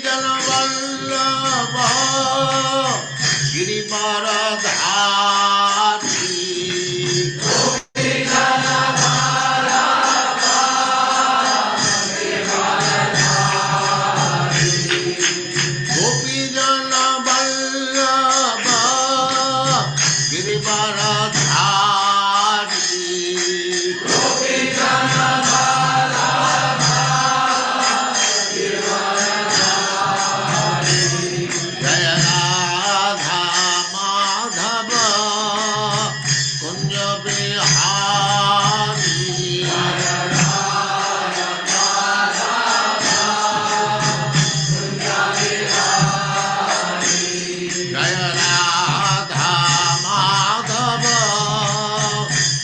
जन वल्लभ गिरिवरधारी गोपी जन वल्लभ गिरिवरधारी जय राधा माधव कुंज बिहारी जय राधा माधव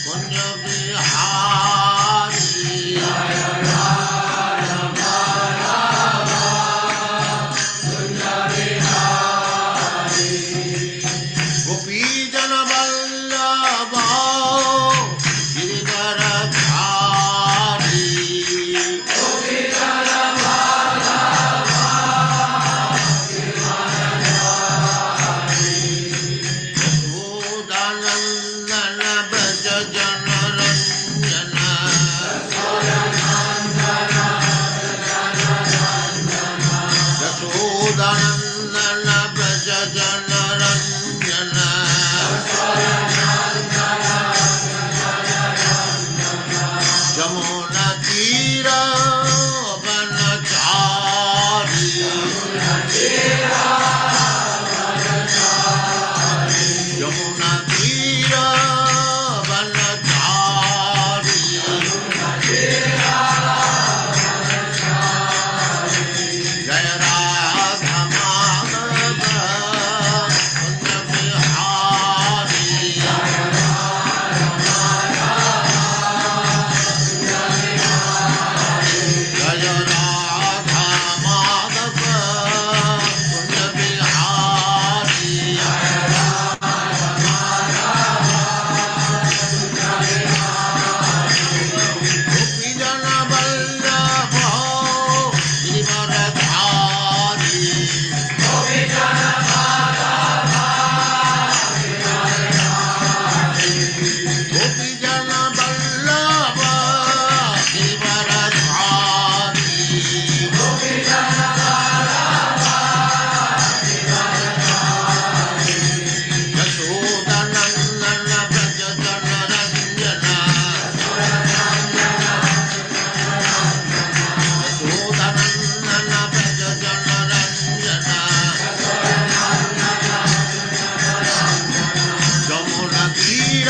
कुंज बिहारी गोपी जन वल्लभ गिरिवरधारी यशोदानंदन ब्रज जन रंजन यशोदानंदन ब्रज जन रंजन जमुना तीर वनचारी यमुना तीर वनचारी जय राधा माधव कुंज बिहारी जय राधा माधव कुंज बिहारी गोपी जन वल्लभ गिरिवरधारी गोपी जन वल्लभ गिरिवरधारी यशोदानंदन ब्रज जन रंजन यशोदानंदन ब्रज जन रंजन जमुना तीर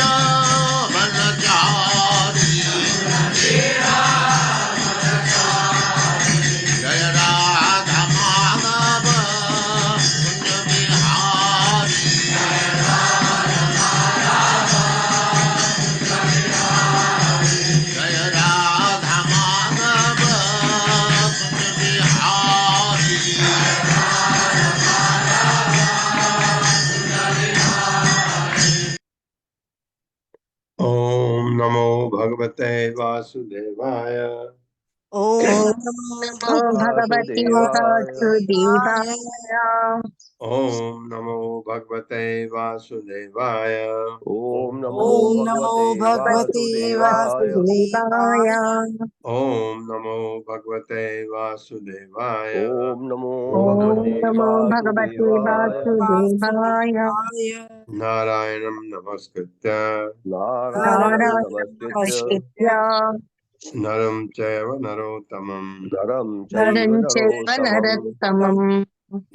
वनचारी जय राधा माधव कुंज बिहारी जय राधा माधव कुंज बिहारी ओम नमो भगवते वासुदेवाय ओम नमो भगवते वासुदेवाय। ओम नमो भगवते वासुदेवाय ओम नमो ओम नमो भगवते वासुदेवाय। वासुदेवाय। ओम नमो भगवते वासुदेवाय ओम नमो ओम भगवते नमो भगवते वासुदेवाय। वासुदेवाय। नारायणं नमस्कृत्य नारायणं नारायणं नमस्कृत्य नमस्कृत्य नरं चैव नरोत्तमं नरं चैव नरं चैव नरोत्तमं नरोत्तमम्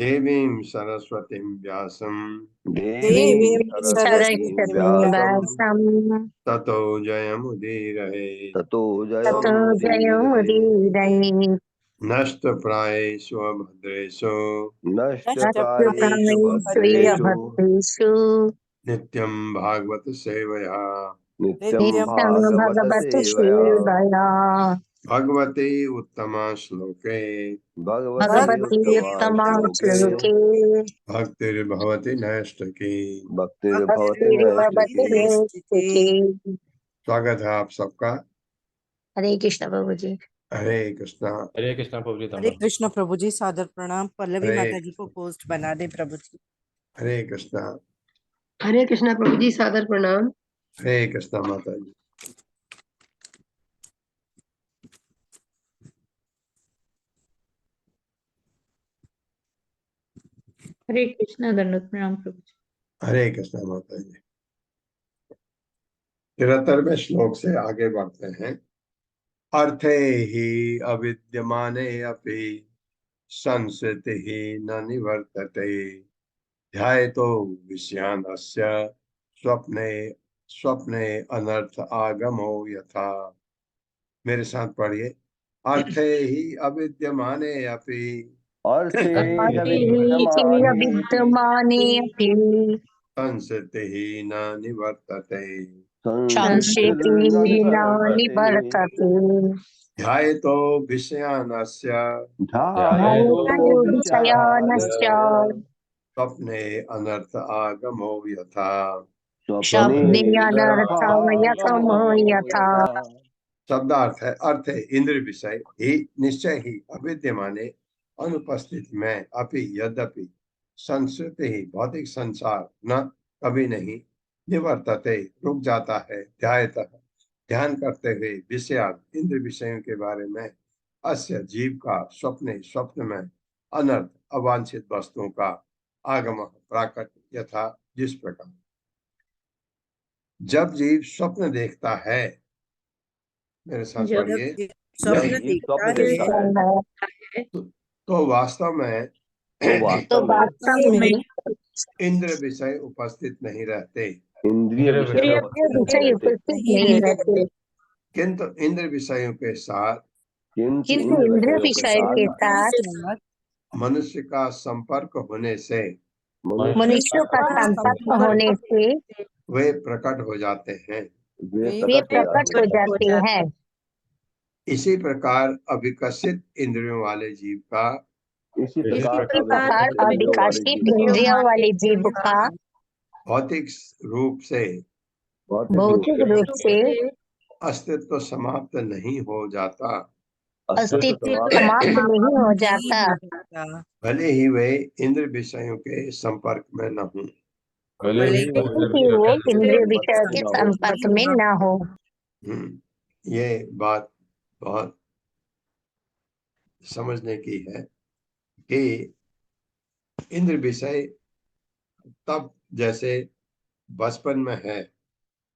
देवीं सरस्वतीं व्यासं देवीं देवीं सरस्वतीं सरस्वतीं व्यासं व्यासम् ततो जयमुदीरये ततो ततो जयमुदीरये। जयमुदीरये। नष्टप्रायेषु भद्रेषु नष्टप्रायेषु भद्रेषु नष्टप्रायेष्वभक्तेषु नित्यं भागवत सेवया नित्यं नित्यं भागवत भगवत् सेवया। सेवया। भगवते उत्तमा श्लोके भगवते भगवती उत्तमा उत्तमा श्लोके श्लोके भक्तिर्भवति नैष्ठिकी। भक्तिर्भवति भक्तिर्भवति नैष्ठिकी। नैष्ठिकी। स्वागत है आप सबका हरे कृष्ण बाबू जी। हरे कृष्णा। हरे कृष्णा प्रभु जी। हरे कृष्ण प्रभु जी, सादर प्रणाम। पल्लवी हरे माता जी को पोस्ट बना दे प्रभु जी। हरे कृष्णा। हरे कृष्णा प्रभु जी, सादर प्रणाम। हरे कृष्णा माता जी। हरे कृष्णा, दंडवत प्रणाम प्रभु जी। हरे कृष्णा माता जी। 73वें श्लोक से आगे बढ़ते हैं। अर्थे ही अविद्यमाने अपि संस्कृति ही न निवर्तते ध्यायतो विषयानस्य स्वप्ने स्वप्ने अनर्थ आगमो यथा। मेरे साथ पढ़िए। अर्थे ही अविद्यमाने अपि अर्थे अर्थे विद्यमाने अपि संस्कृति ही न निवर्तते संशेति न निवर्तते ध्यायतो विषयानस्य ध्यायतो ध्यायो विषयानश्च स्वप्ने अनर्थ आगमो यथा। शब्दे अनर्थमयतमो यथा। शब्दार्थ है, अर्थ है इंद्र विषय ही निश्चय ही अविद्यमाने अनुपस्थित में अपि यद्यपि संस्कृति ही भौतिक संसार न कभी नहीं निवर्तते रुक जाता है ध्यायतः ध्यान करते हुए विषयाद इंद्र विषयों के बारे में अस्य जीव का स्वप्ने स्वप्न में अनर्थ अवांछित वस्तुओं का आगम प्राकट यथा। जिस प्रकार जब जीव स्वप्न देखता है, मेरे साथ जब पढ़िए, जब स्वप्न जीव देखता स्वप्न देखता है है तो वास्तव में तो वास्तव में इंद्र विषय उपस्थित नहीं रहते, इंद्रिय विषय इंद्रिय उपस्थित नहीं विषय रहते, उपस्थित नहीं रहते, किंतु इंद्र विषयों के साथ किंतु किंतु इंद्र इंद्र विषयों के विषय के साथ साथ मनुष्य का संपर्क होने से मनुष्यों का संपर्क होने से वे प्रकट हो जाते हैं। वे प्रकट हो जाते हैं। इसी प्रकार अविकसित इंद्रियों वाले जीव का इसी इसी प्रकार प्रकार अविकसित इंद्रियों वाले जीव का भौतिक रूप से भौतिक रूप से अस्तित्व समाप्त नहीं हो जाता, अस्तित्व समाप्त नहीं हो जाता, भले ही वे इंद्र विषयों के संपर्क में न हों। भले ही क्योंकि वो इंद्रिय विषय के संपर्क में न हो। ये बात बहुत समझने की है कि इंद्र विषय तब जैसे बचपन में है,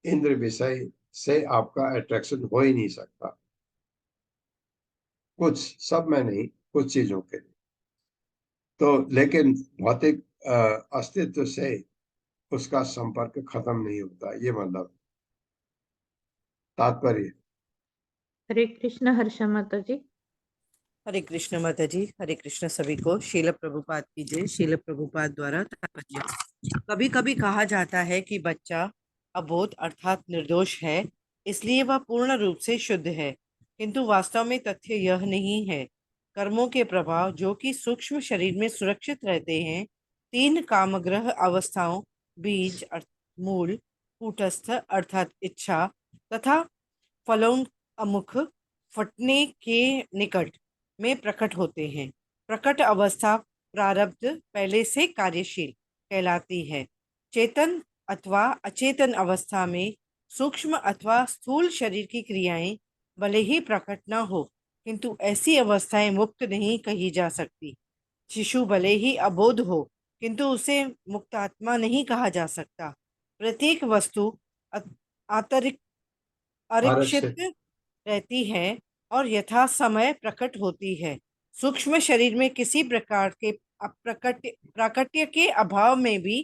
इंद्र विषय से आपका अट्रैक्शन हो ही नहीं सकता, कुछ सब में नहीं, कुछ चीजों के लिए तो, लेकिन भौतिक अस्तित्व से उसका संपर्क खत्म नहीं होता, ये मतलब तात्पर्य। हरे कृष्ण हर्षा माता जी। हरे कृष्ण माता जी। हरे कृष्ण सभी को। शील प्रभुपाद की जय। शील प्रभुपाद द्वारा तात्पर्य। कभी कभी कहा जाता है कि बच्चा अबोध अर्थात निर्दोष है, इसलिए वह पूर्ण रूप से शुद्ध है, किंतु वास्तव में तथ्य यह नहीं है। कर्मों के प्रभाव जो कि सूक्ष्म शरीर में सुरक्षित रहते हैं, 3 कामग्रह अवस्थाओं बीज मूल, कूटस्थ अर्थात इच्छा तथा फलोन्मुख फटने के निकट में प्रकट होते हैं। प्रकट अवस्था प्रारब्ध पहले से कार्यशील कहलाती है। चेतन अथवा अचेतन अवस्था में सूक्ष्म अथवा स्थूल शरीर की क्रियाएं भले ही प्रकट न हो, किंतु ऐसी अवस्थाएं मुक्त नहीं कही जा सकती। शिशु भले ही अबोध हो, किंतु उसे मुक्तात्मा नहीं कहा जा सकता। प्रत्येक वस्तु आंतरिक आरक्षित रहती है और यथा समय प्रकट होती है। सूक्ष्म शरीर में किसी प्रकार के प्राकट्य के अभाव में भी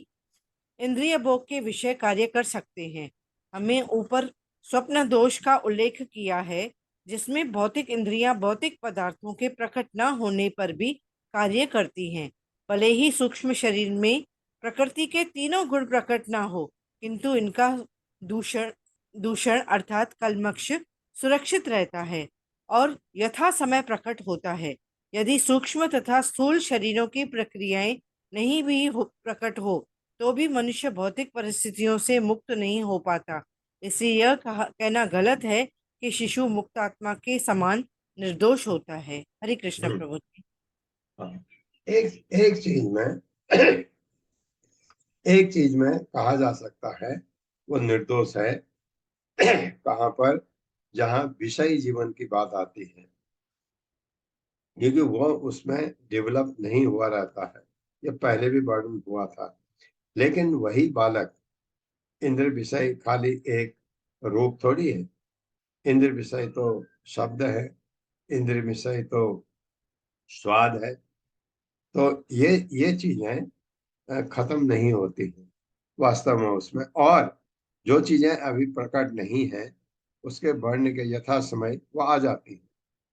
इंद्रिय भोग के विषय कार्य कर सकते हैं। हमें ऊपर स्वप्न दोष का उल्लेख किया है, जिसमें भौतिक इंद्रियां भौतिक पदार्थों के प्रकट न होने पर भी कार्य करती हैं। भले ही सूक्ष्म शरीर में प्रकृति के तीनों गुण प्रकट न हो, किंतु इनका दूषण अर्थात कलमक्ष सुरक्षित रहता है और यथा समय प्रकट होता है। यदि सूक्ष्म तथा स्थूल शरीरों की प्रक्रियाएं नहीं भी प्रकट हो, तो भी मनुष्य भौतिक परिस्थितियों से मुक्त नहीं हो पाता। इसलिए यह कहना गलत है कि शिशु मुक्त आत्मा के समान निर्दोष होता है। हरे कृष्ण हम्म। प्रभु जी। एक चीज में एक चीज में कहा जा सकता है वो निर्दोष है कहाँ पर, जहाँ विषयी जीवन की बात आती है, क्योंकि वो उसमें डेवलप नहीं हुआ रहता है। ये पहले भी वर्णन हुआ था। लेकिन वही बालक, इंद्र विषय खाली एक रूप थोड़ी है। इंद्र विषय तो शब्द है, इंद्र विषय तो स्वाद है। तो ये चीजें खत्म नहीं होती हैं वास्तव में उसमें। और जो चीजें अभी प्रकट नहीं है उसके बढ़ने के यथा समय वो आ जाती है।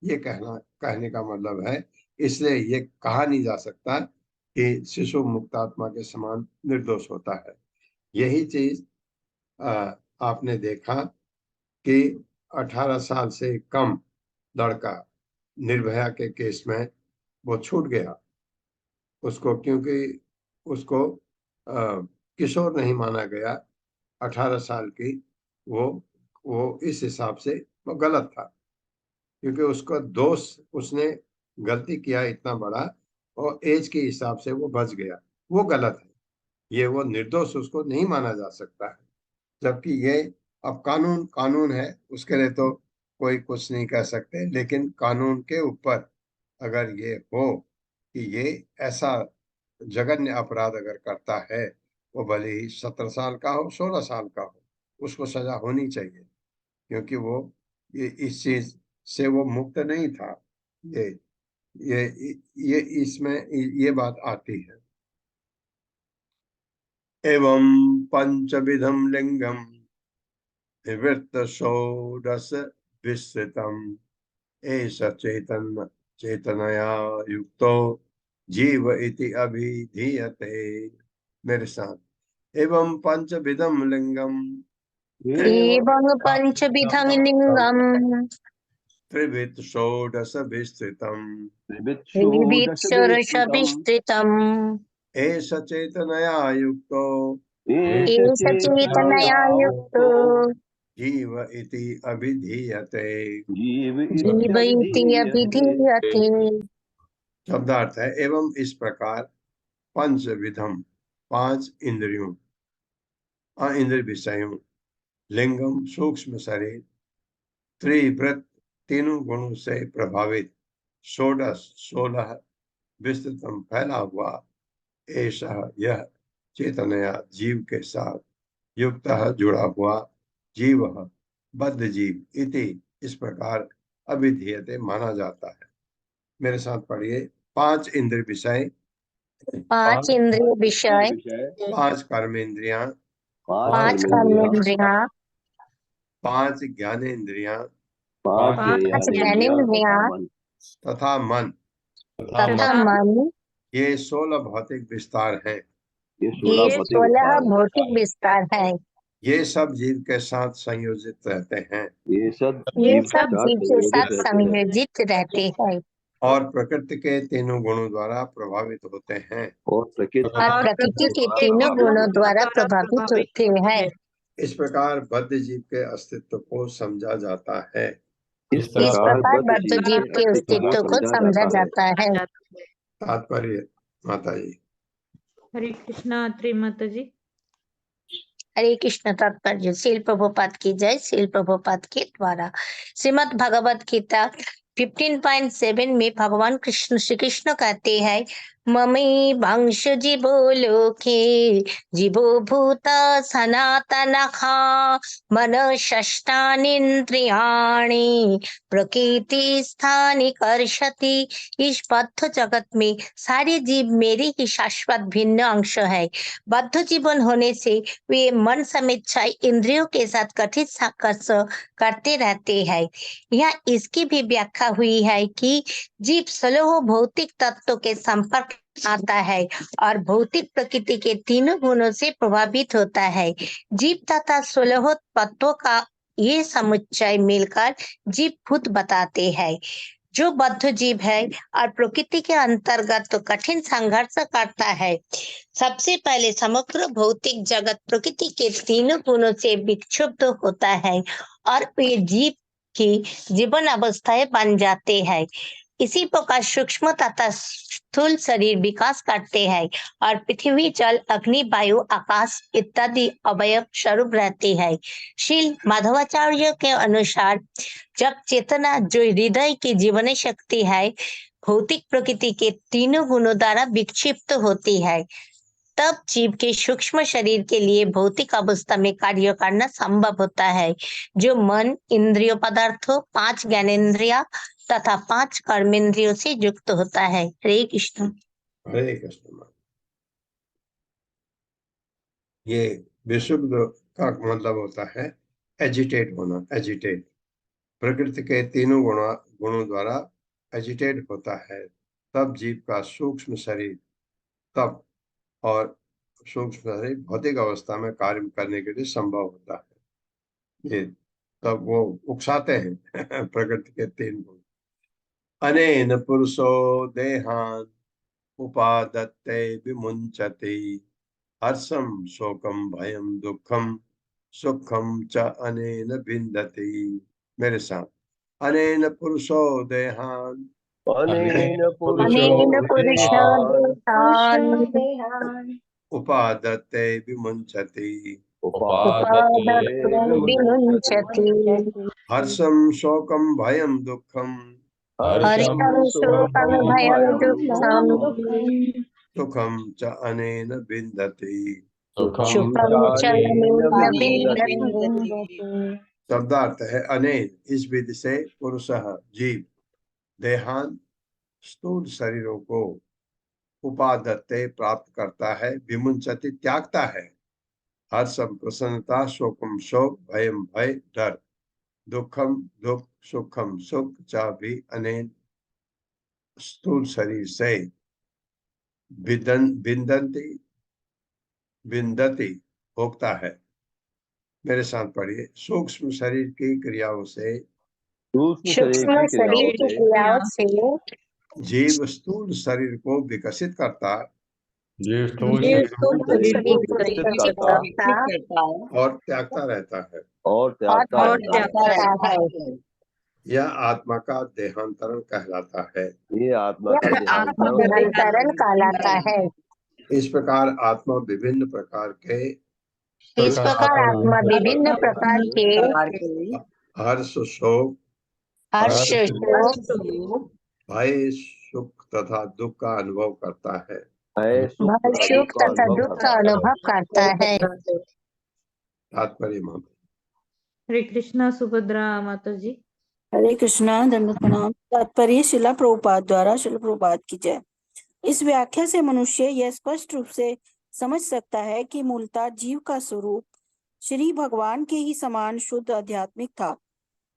ये कहने का मतलब है। इसलिए ये कहा नहीं जा सकता कि शिशु मुक्तात्मा के समान निर्दोष होता है। यही चीज आपने देखा कि 18 साल से कम लड़का निर्भया के केस में वो छूट गया उसको, क्योंकि उसको किशोर नहीं माना गया। 18 साल की वो इस हिसाब से वो गलत था, क्योंकि उसका दोष, उसने गलती किया इतना बड़ा और एज के हिसाब से वो बच गया, वो गलत है। ये वो निर्दोष उसको नहीं माना जा सकता है। जबकि ये अब कानून कानून है, उसके लिए तो कोई कुछ नहीं कह सकते। लेकिन कानून के ऊपर अगर ये हो कि ये ऐसा जघन्य अपराध अगर करता है, वो भले ही 17 साल का हो 16 साल का हो, उसको सजा होनी चाहिए, क्योंकि वो ये इस चीज से वो मुक्त नहीं था। ये ये ये इसमें ये बात आती है। एवं पंचविधम लिंगम निवृत्त षोडश विस्तृतम एष चेतनया युक्तो जीव इति अभिधीयते। मेरे साथ। एवं पंचविधम लिंगम एवं पंचविधं लिंगम् त्रिविध षोडश विस्तृतम त्रिभिक्षोदशभिस्तृतम् विवित्सरसविस्तृतम् एष चेतनया युक्तो एष एष चेतनया चेतनया युक्तो युक्तो जीव इति अभिधीयते। जीव जीव इति इत्यभिधीयते। अभिधीयते। शब्दार्थ है एवं इस प्रकार पंच विधम, 5 इंद्रियों, इंद्र विषयों, लिंगम सूक्ष्म शरीर, त्रिवृत तीनों गुणों से प्रभावित, षोडश 16 विस्तृतम फैला हुआ, ऐसा यह चेतनया जीव के साथ युक्त जुड़ा हुआ, जीव बद्ध जीव इति इस प्रकार अभिधीयते माना जाता है। मेरे साथ पढ़िए। 5 इंद्र विषय, 5 इंद्रिय विषय, 5 कर्मेंद्रियां, 5 5 कर्मेंद्रियां, कर्मेंद्रियां, 5 ज्ञानेन्द्रियां 5 5 ज्ञानेन्द्रियां ज्ञानेन्द्रियां तथा मन, तथा मन। ये 16 भौतिक विस्तार हैं। ये ये 16 भौतिक 16 विस्तार भौतिक विस्तार है। ये सब जीव के साथ संयोजित रहते हैं हैं। ये सब ये जीव के सब साथ जीव के साथ संयोजित रहते हैं संयोजित रहते हैं और प्रकृति के तीनों गुणों द्वारा प्रभावित होते हैं। और प्रकृति और प्रकृति के तीनों गुणों द्वारा प्रभावित होते हैं। इस प्रकार बद्ध जीव के अस्तित्व को समझा जाता है। इस इस प्रकार बद्ध बद्ध जीव के अस्तित्व को समझा जाता है। तात्पर्य माता जी। हरे कृष्णा अत्रे माता जी। हरे कृष्ण तात्पर्य। श्रील प्रभुपाद की जय। श्रील प्रभुपाद के द्वारा श्रीमद् भगवत गीता 15.7 में भगवान कृष्ण श्री कृष्ण कहते हैं, ममी वंश जीवो लोके जीवो भूता सनातनहा मन षष्ठानीन्द्रियाणि प्रकृति स्थानि कर्षति। इस बद्ध जगत में सारे जीव मेरे ही शाश्वत भिन्न अंश है। बद्ध जीवन होने से वे मन समेत 6 इंद्रियों के साथ कथित संघर्ष करते रहते हैं। यहाँ इसकी भी व्याख्या हुई है कि जीव 16 भौतिक तत्वों के संपर्क आता है और भौतिक प्रकृति के तीनों गुणों से प्रभावित होता है। जीव तथा 16 तत्वों का ये समुच्चय मिलकर जीव भूत बताते हैं। जो बद्ध जीव है और प्रकृति के अंतर्गत तो कठिन संघर्ष करता है। सबसे पहले समग्र भौतिक जगत प्रकृति के तीनों गुणों से विक्षुब्ध होता है और ये जीव की जीवन अवस्थाएं बन जाते हैं। इसी प्रकार सूक्ष्म तथा स्थूल शरीर विकास करते हैं और पृथ्वी, जल, अग्नि, वायु, आकाश इत्यादि अवयव स्वरूप रहते हैं। श्री माधवाचार्य के अनुसार जब चेतना, जो हृदय की जीवन शक्ति है, भौतिक प्रकृति के तीनों गुणों द्वारा विक्षिप्त होती है, तब जीव के सूक्ष्म शरीर के लिए भौतिक अवस्था में कार्य करना संभव होता है, जो मन, इंद्रियों, पदार्थों, 5 ज्ञानेंद्रिया तथा 5 कर्मेंद्रियों से युक्त होता है। हरे कृष्ण। हरे कृष्ण। ये विशुद्ध का मतलब होता है एजिटेट होना, एजिटेट। प्रकृति के तीनों गुणों द्वारा एजिटेट होता है, तब जीव का सूक्ष्म शरीर तब और सूक्ष्म शरीर भौतिक अवस्था में कार्य करने के लिए संभव होता है। ये तब वो उकसाते हैं प्रकृति के 3 गुण। अनेन पुरुषो देहान उपादत्ते विमुंचति हर्षम शोकम भयम दुखम सुखम च अनेन विन्दति। मेरे साथ, अनेन पुरुषो देहान अनेन पुरुषो अनेन पुरुषो देहान् देहान् उपादत्ते विमुंचति उपादत्ते विमुञ्चति विमुञ्चति हर्षम शोकम भयम दुखम हर्षं हर्षं शोकं शोकं भयं भयं दुःखं दुःखं सुखम च अनेन विन्दति। सुखं सुखं च चानेन न विन्दति। विन्दति। शब्दार्थ है अनेन, इस विधि से पुरुषः जीव देहान स्थूल शरीरों को उपादत्ते प्राप्त करता है, विमुंचति त्यागता है, हर्षम प्रसन्नता, शोकम शोक, भयम भय डर, दुखम दुख, सुखम सुख च भी अनेन स्थूल शरीर से विन्दति विन्दति भोगता है। मेरे साथ पढ़िए, सूक्ष्म शरीर की क्रियाओं से सूक्ष्म शरीर सूक्ष्म की क्रियाओं शरीर की से क्रियाओं से जीव स्थूल शरीर को विकसित करता जीव स्थूल जीव शरीर स्थूल शरीर को शरीर को विकसित विकसित करता करता और त्यागता रहता है। और और त्यागता रहता है। त्यागता रहता है। यह आत्मा का देहांतरण कहलाता है। ये आत्मा का यह देहांतरण आत्मदेहांतरण कहलाता है। इस प्रकार आत्मा विभिन्न प्रकार के इस प्रकार आत्मा विभिन्न प्रकार के हर्ष, शोक, हर्ष, शोक, भय, सुख तथा दुख का अनुभव करता है। है, सुख भय, तथा सुख दुख का तथा अनुभव दुख करता का है। अनुभव करता है। तात्पर्य मामले, हरे कृष्णा सुभद्रा माता जी। हरे कृष्णा, दंडवत प्रणाम। तात्पर्य शिला प्रभुपाद द्वारा, शिला प्रभुपाद की जय। इस व्याख्या से मनुष्य यह स्पष्ट रूप से समझ सकता है कि मूलतः जीव का स्वरूप श्री भगवान के ही समान शुद्ध आध्यात्मिक था,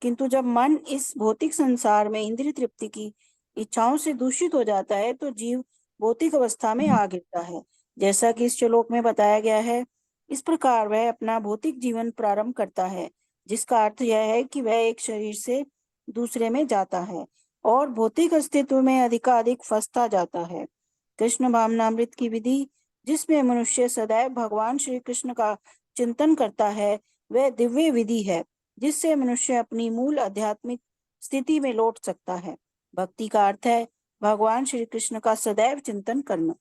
किंतु जब मन इस भौतिक संसार में इंद्रिय तृप्ति की इच्छाओं से दूषित हो जाता है तो जीव भौतिक अवस्था में आ गिरता है, जैसा कि इस श्लोक में बताया गया है। इस प्रकार वह अपना भौतिक जीवन प्रारंभ करता है, जिसका अर्थ यह है कि वह एक शरीर से दूसरे में जाता है और भौतिक अस्तित्व में अधिकाधिक फंसता जाता है। कृष्ण भावनामृत की विधि, जिसमें मनुष्य सदैव भगवान श्री कृष्ण का चिंतन करता है, वह दिव्य विधि है जिससे मनुष्य अपनी मूल आध्यात्मिक स्थिति में लौट सकता है। भक्ति का अर्थ है भगवान श्री कृष्ण का सदैव चिंतन करना।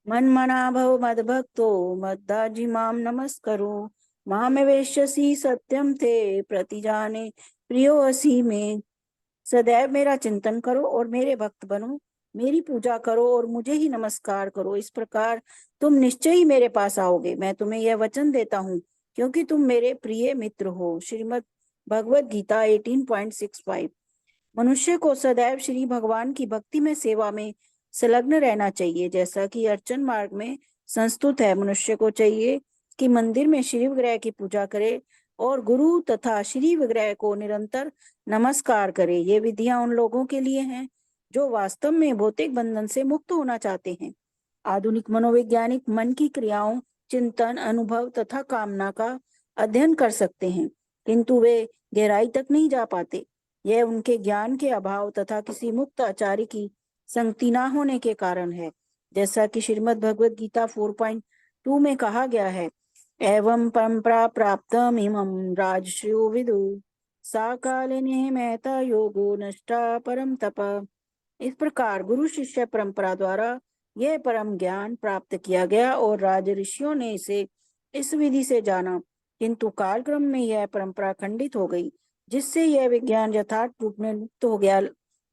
मन मना भव मद भक्तो मद्दाजी माम नमस्करो मामेवेश्यसि सत्यम ते प्रतिजाने प्रियो असी में। सदैव मेरा चिंतन करो और मेरे भक्त बनो, मेरी पूजा करो और मुझे ही नमस्कार करो। इस प्रकार तुम निश्चय ही मेरे पास आओगे। मैं तुम्हें यह वचन देता हूँ क्योंकि तुम मेरे प्रिय मित्र हो। श्रीमद् भगवद गीता 18.65। मनुष्य को सदैव श्री भगवान की भक्ति में सेवा में संलग्न रहना चाहिए, जैसा कि अर्चन मार्ग में संस्तुत है। मनुष्य को चाहिए कि मंदिर में श्री विग्रह की पूजा करे और गुरु तथा श्री विग्रह को निरंतर नमस्कार करे। ये विधियां उन लोगों के लिए हैं जो वास्तव में भौतिक बंधन से मुक्त होना चाहते हैं। आधुनिक मनोवैज्ञानिक मन की क्रियाओं, चिंतन, अनुभव तथा कामना का अध्ययन कर सकते हैं, किंतु वे गहराई तक नहीं जा पाते। यह उनके ज्ञान के अभाव तथा किसी मुक्त आचार्य की संगति न होने के कारण है, जैसा कि श्रीमद् भगवद गीता 4.2 में कहा गया है। एवं परंपरा प्राप्तम इमं राजश्रियो विदु सा कालिने महता योगो नष्टा परम तप। इस प्रकार गुरु शिष्य परंपरा द्वारा यह परम ज्ञान प्राप्त किया गया और राज ऋषियों ने इसे इस विधि से जाना, किंतु कालक्रम में यह परंपरा खंडित हो गई, जिससे यह विज्ञान यथार्थ रूप में लुप्त हो गया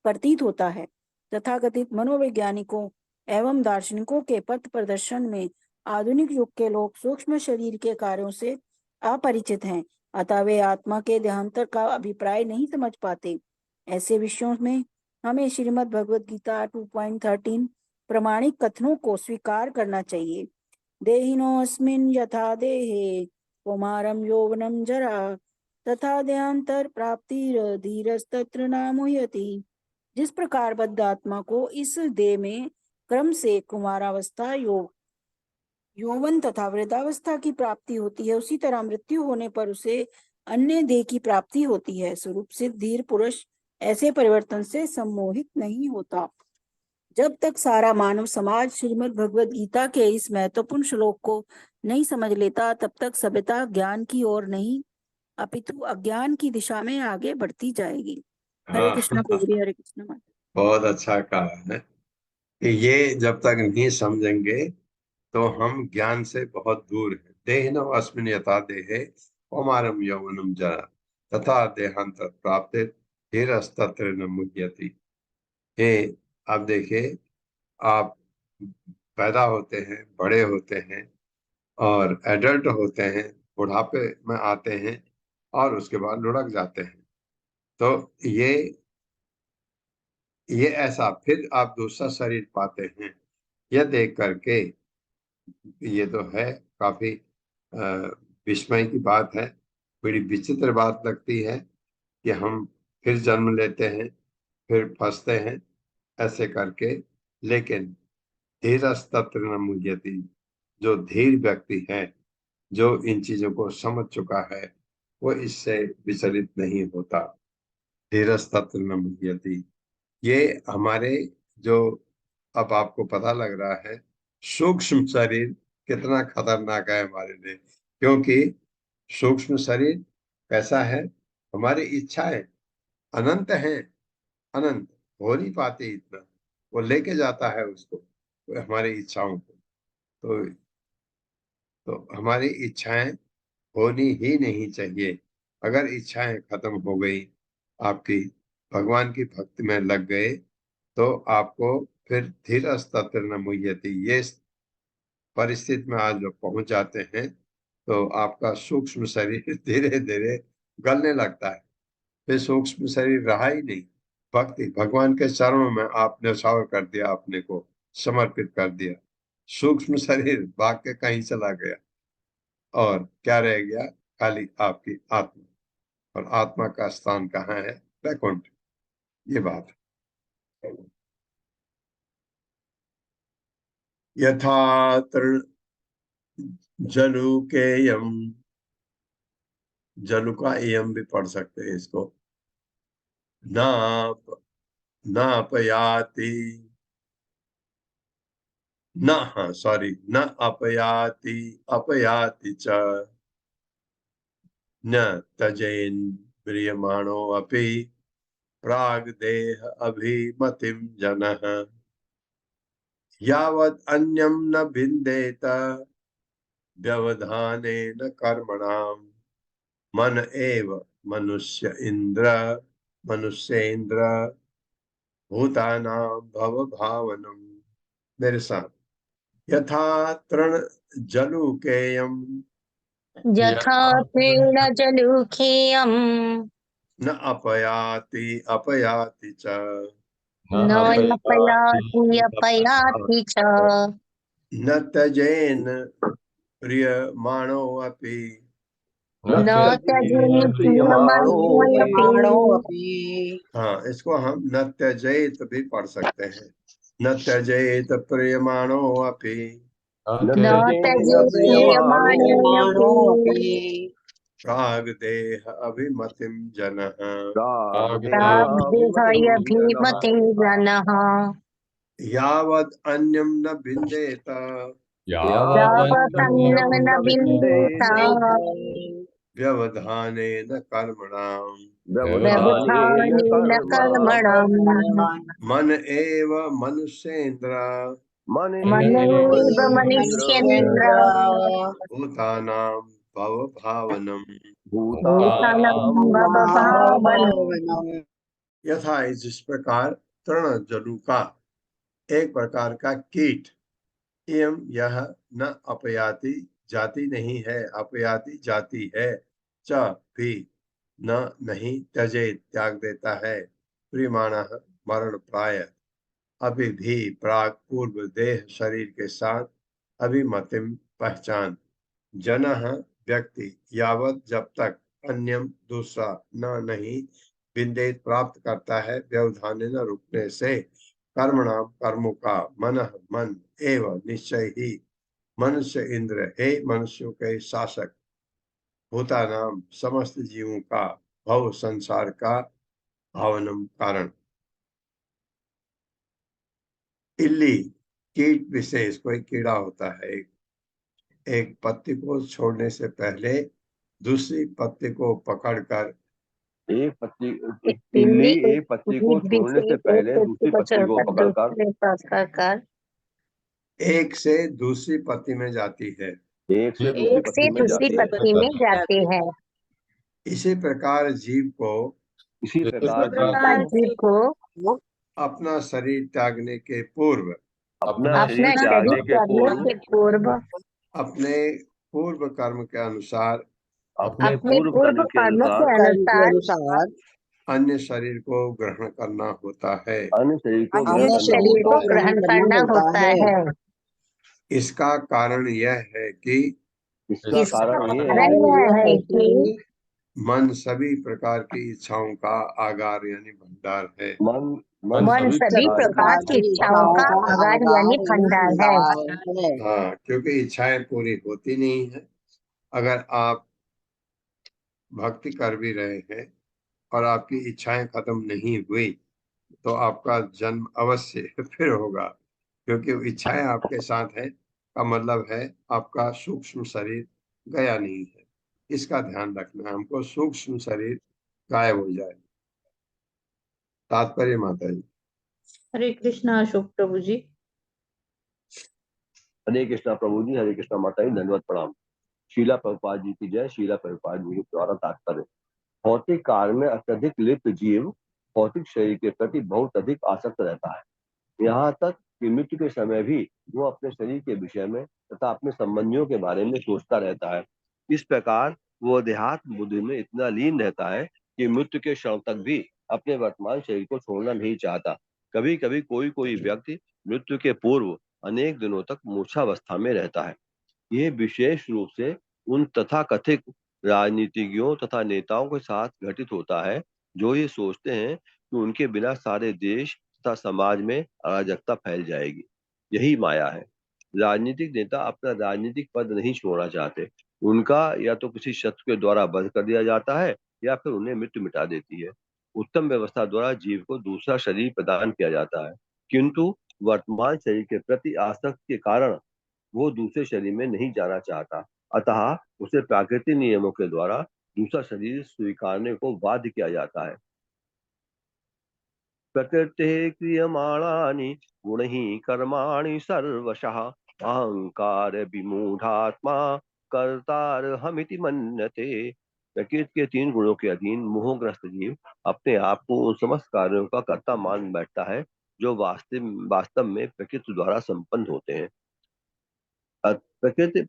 प्रतीत होता है। तथाकथित मनोवैज्ञानिकों एवं दार्शनिकों के पथ प्रदर्शन में आधुनिक युग के लोग सूक्ष्म शरीर के कार्यों से अपरिचित हैं, अतः वे आत्मा के देहांतर का अभिप्राय नहीं समझ पाते। ऐसे विषयों में हमें श्रीमद् भगवद गीता 2.13 प्रमाणिक कथनों को स्वीकार करना चाहिए। देहिनोऽस्मिन् यथा देहे कौमारं यौवनं जरा तथा देहांतर प्राप्तिर्धीरस्तत्र न मुह्यति। जिस प्रकार बद्ध आत्मा को इस देह में क्रम से कुमारावस्था, यौवन तथा वृद्धावस्था की प्राप्ति होती है, उसी तरह मृत्यु होने पर उसे अन्य देह की प्राप्ति होती है। स्वरूप सिद्ध धीर पुरुष ऐसे परिवर्तन से सम्मोहित नहीं होता। जब तक सारा मानव समाज श्रीमद् भगवद गीता के इस महत्वपूर्ण श्लोक को नहीं समझ लेता, तब तक सभ्यता ज्ञान की ओर नहीं अपितु अज्ञान की दिशा में आगे बढ़ती जाएगी। हरे कृष्णा प्रभु, हरे कृष्णा माता। बहुत अच्छा कहा है कि ये जब तक नहीं समझेंगे तो हम ज्ञान से बहुत दूर हैं। देहिनो अस्मिन् यथा देहे कौमारं यौवनं जरा तथा देहांतर प्राप्ते धीरस्तत्र न मुह्यति। ये आप देखिए, आप पैदा होते हैं, बड़े होते हैं और एडल्ट होते हैं, बुढ़ापे में आते हैं और उसके बाद लुढ़क जाते हैं। तो ये ऐसा फिर आप दूसरा शरीर पाते हैं। यह देख करके ये तो है काफी विस्मय की बात है, बड़ी विचित्र बात लगती है कि हम फिर जन्म लेते हैं, फिर फंसते हैं ऐसे करके। लेकिन धीरस्तत्र न मुह्यति, जो धीर व्यक्ति है, जो इन चीजों को समझ चुका है, वो इससे विचलित नहीं होता। धीरस्तत्र न मुह्यति, ये हमारे जो अब आपको पता लग रहा है सूक्ष्म शरीर कितना खतरनाक है हमारे लिए, क्योंकि सूक्ष्म शरीर कैसा है, हमारी इच्छाएं अनंत हैं, अनंत हो नहीं पाते इतना, वो लेके जाता है उसको, वो हमारी इच्छाओं को। तो हमारी इच्छाएं होनी ही नहीं चाहिए। अगर इच्छाएं खत्म हो गई, आपकी भगवान की भक्ति में लग गए, तो आपको फिर धीरस्तत्र न मुह्यति, ये परिस्थिति में आज जब पहुंच जाते हैं तो आपका सूक्ष्म शरीर धीरे धीरे गलने लगता है, फिर सूक्ष्म शरीर रहा ही नहीं। भक्ति भगवान के चरणों में आपने न्यौछावर कर दिया, अपने को समर्पित कर दिया, सूक्ष्म शरीर भाग के कहीं चला गया और क्या रह गया, खाली आपकी आत्मा। और आत्मा का स्थान कहाँ है, वैकुंठ। ये बात है। यथा तृण जलुकेयम, जलु का एयम भी पढ़ सकते हैं इसको, नाप नापयाति न, हाँ सॉरी, न अपयाति अपयाति च न त्यजेन्द्रियमाणो अपि प्राग देह अभिमतिम जनः यावत् अन्यम न भिन्देत व्यवधानेन कर्मणाम् मन एव मनुष्येन्द्र भूतानां भव भावनम। मेरे साथ, यथा तृण जलुकेयम यथा तृण जलुखेयम् न अपयाति अपयाति च न अपयाति अपयाति च न त्यजेन प्रियमाणो अपि। न त्यजेन् प्रियमाणोऽपि। हाँ, इसको हम न त्यजेत भी पढ़ सकते हैं, न त्यजेत प्रियमाणो अपि न त्यजेत् प्रियमाणोऽपि प्राग देह अभिमतिम जनः प्राग्देहायभिमते जनः यावत् अन्यम न भिन्देत यावत् अन्नं न विन्देत व्यवधानेन कर्मणाम् व्यवधानेन व्यवधानेन कर्मणाम् कर्मणाम् मन एव मनुष्येन्द्र मन मनमेव एव मनुष्येन्द्र भूतानां भवभावनम् भूतानं भवभावनम् यथा जिस प्रकार तृण जलुका एक प्रकार का कीट, एवं यह न अपयाति जाति नहीं है, अपयाति जाति है, च भी न नहीं त्यजे त्याग देता है, प्रियमाणः मरण प्राय अभी भी प्राग पूर्व देह शरीर के साथ अभिमतिम पहचान जनः व्यक्ति यावत जब तक अन्यम दूसरा न नहीं विंदेत प्राप्त करता है व्यवधान न रुकने से कर्मणाम कर्मों का मन एवं निश्चय ही मनुष्य इंद्र हे मनुष्यों के शासक भूतानाम समस्त जीवों का भव संसार का भावनम कारण। इल्ली कीट विशेष कोई कीड़ा होता है, एक पत्ती को छोड़ने से पहले दूसरी पत्ती को पकड़कर एक पत्ती इल्ली एक पत्ती को छोड़ने से पहले दूसरी पत्ती को पकड़कर पकड़कर एक से दूसरी पत्ती में जाती है, एक से दूसरी एक पत्ती से में दूसरी जाती है। पत्ती में जाते हैं। इसी प्रकार जीव को इसी प्रकार प्रकार जीव को अपना शरीर त्यागने के पूर्व अपना अपना शरीर शरीर त्यागने के त्यागने पूर्व के पूर्व अपने पूर्व कर्म के अनुसार अपने अपने पूर्व पूर्व कर्म के कर्म के अनुसार अनुसार अन्य शरीर को ग्रहण करना होता है। अन्य शरीर को अन्य ग्रहण करना शरीर को होता है। ग्रहण करना होता है। इसका कारण यह है कि इसका इसका कारण ये है कारण यह है कि मन सभी प्रकार की इच्छाओं का आगार यानी भंडार है। मन सभी प्रकार की इच्छाओं का आगार यानी भंडार है। हाँ, क्योंकि इच्छाएं पूरी होती नहीं है। अगर आप भक्ति कर भी रहे हैं और आपकी इच्छाएं खत्म नहीं हुई तो आपका जन्म अवश्य फिर होगा, क्योंकि इच्छाएं आपके साथ है का मतलब है आपका सूक्ष्म शरीर गया नहीं है। इसका ध्यान रखना है हमको, सूक्ष्म शरीर गायब हो जाए। तात्पर्य माता जी। हरे कृष्णा अशोक प्रभु जी। हरे कृष्णा प्रभु जी, हरे कृष्णा माता जी, धन्यवाद प्रणाम। शीला प्रभुपाद जी की जय। शीला प्रभुपाद जी के द्वारा तात्पर्य, भौतिक कार्य में अत्यधिक लिप्त जीव भौतिक शरीर के प्रति बहुत अधिक आसक्त रहता है, यहाँ तक कि मृत्यु के समय भी वो अपने शरीर के विषय में तथा अपने संबंधियों के बारे में सोचता रहता है। इस प्रकार वो देहात्म बुद्धि में इतना लीन रहता है कि मृत्यु के क्षण तक भी अपने वर्तमान शरीर को छोड़ना नहीं चाहता। कभी कभी कोई कोई व्यक्ति मृत्यु के पूर्व अनेक दिनों तक मूर्छावस्था में रहता है। ये विशेष रूप से उन तथाकथित राजनीतिज्ञों तथा नेताओं के साथ घटित होता है जो ये सोचते हैं कि उनके बिना सारे देश तथा समाज में अराजकता फैल जाएगी। यही माया है। राजनीतिक नेता अपना राजनीतिक पद नहीं छोड़ना चाहते। उनका या तो किसी शत्रु के द्वारा वध कर दिया जाता है या फिर उन्हें मृत्यु मिटा देती है। उत्तम व्यवस्था द्वारा जीव को दूसरा शरीर प्रदान किया जाता है, किंतु वर्तमान शरीर के प्रति आसक्ति के कारण वो दूसरे शरीर में नहीं जाना चाहता। अतः उसे प्राकृतिक नियमों के द्वारा दूसरा शरीर स्वीकारने को बाध्य किया जाता है। प्रकृते क्रियमाणानि गुणैः कर्माणि सर्वशः अहंकार विमूढ़ात्मा कर्तारहमिति मन्यते। प्रकृति के तीन गुणों के अधीन मोहग्रस्त जीव अपने आप को उन समस्त कार्यों का कर्ता मान बैठता है जो वास्तव में प्रकृति द्वारा संपन्न होते हैं। प्रकृति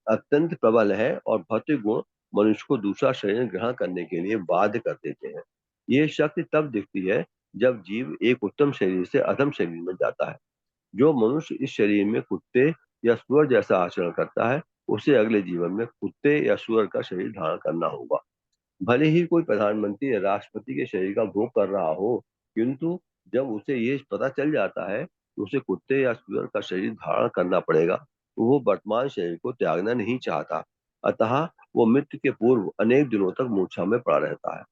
अत्यंत प्रबल है और भौतिक गुण मनुष्य को दूसरा शरीर ग्रहण करने के लिए बाध्य कर देते हैं। ये शक्ति तब दिखती है जब जीव एक उत्तम शरीर से अधम शरीर में जाता है। जो मनुष्य इस शरीर में कुत्ते या सुअर जैसा आचरण करता है उसे अगले जीवन में कुत्ते या सुअर का शरीर धारण करना होगा। भले ही कोई प्रधानमंत्री या राष्ट्रपति के शरीर का भोग कर रहा हो, किंतु जब उसे ये पता चल जाता है कि उसे कुत्ते या सुअर का शरीर धारण करना पड़ेगा तो वो वर्तमान शरीर को त्यागना नहीं चाहता। अतः वो मृत्यु के पूर्व अनेक दिनों तक मूर्छा में पड़ा रहता है।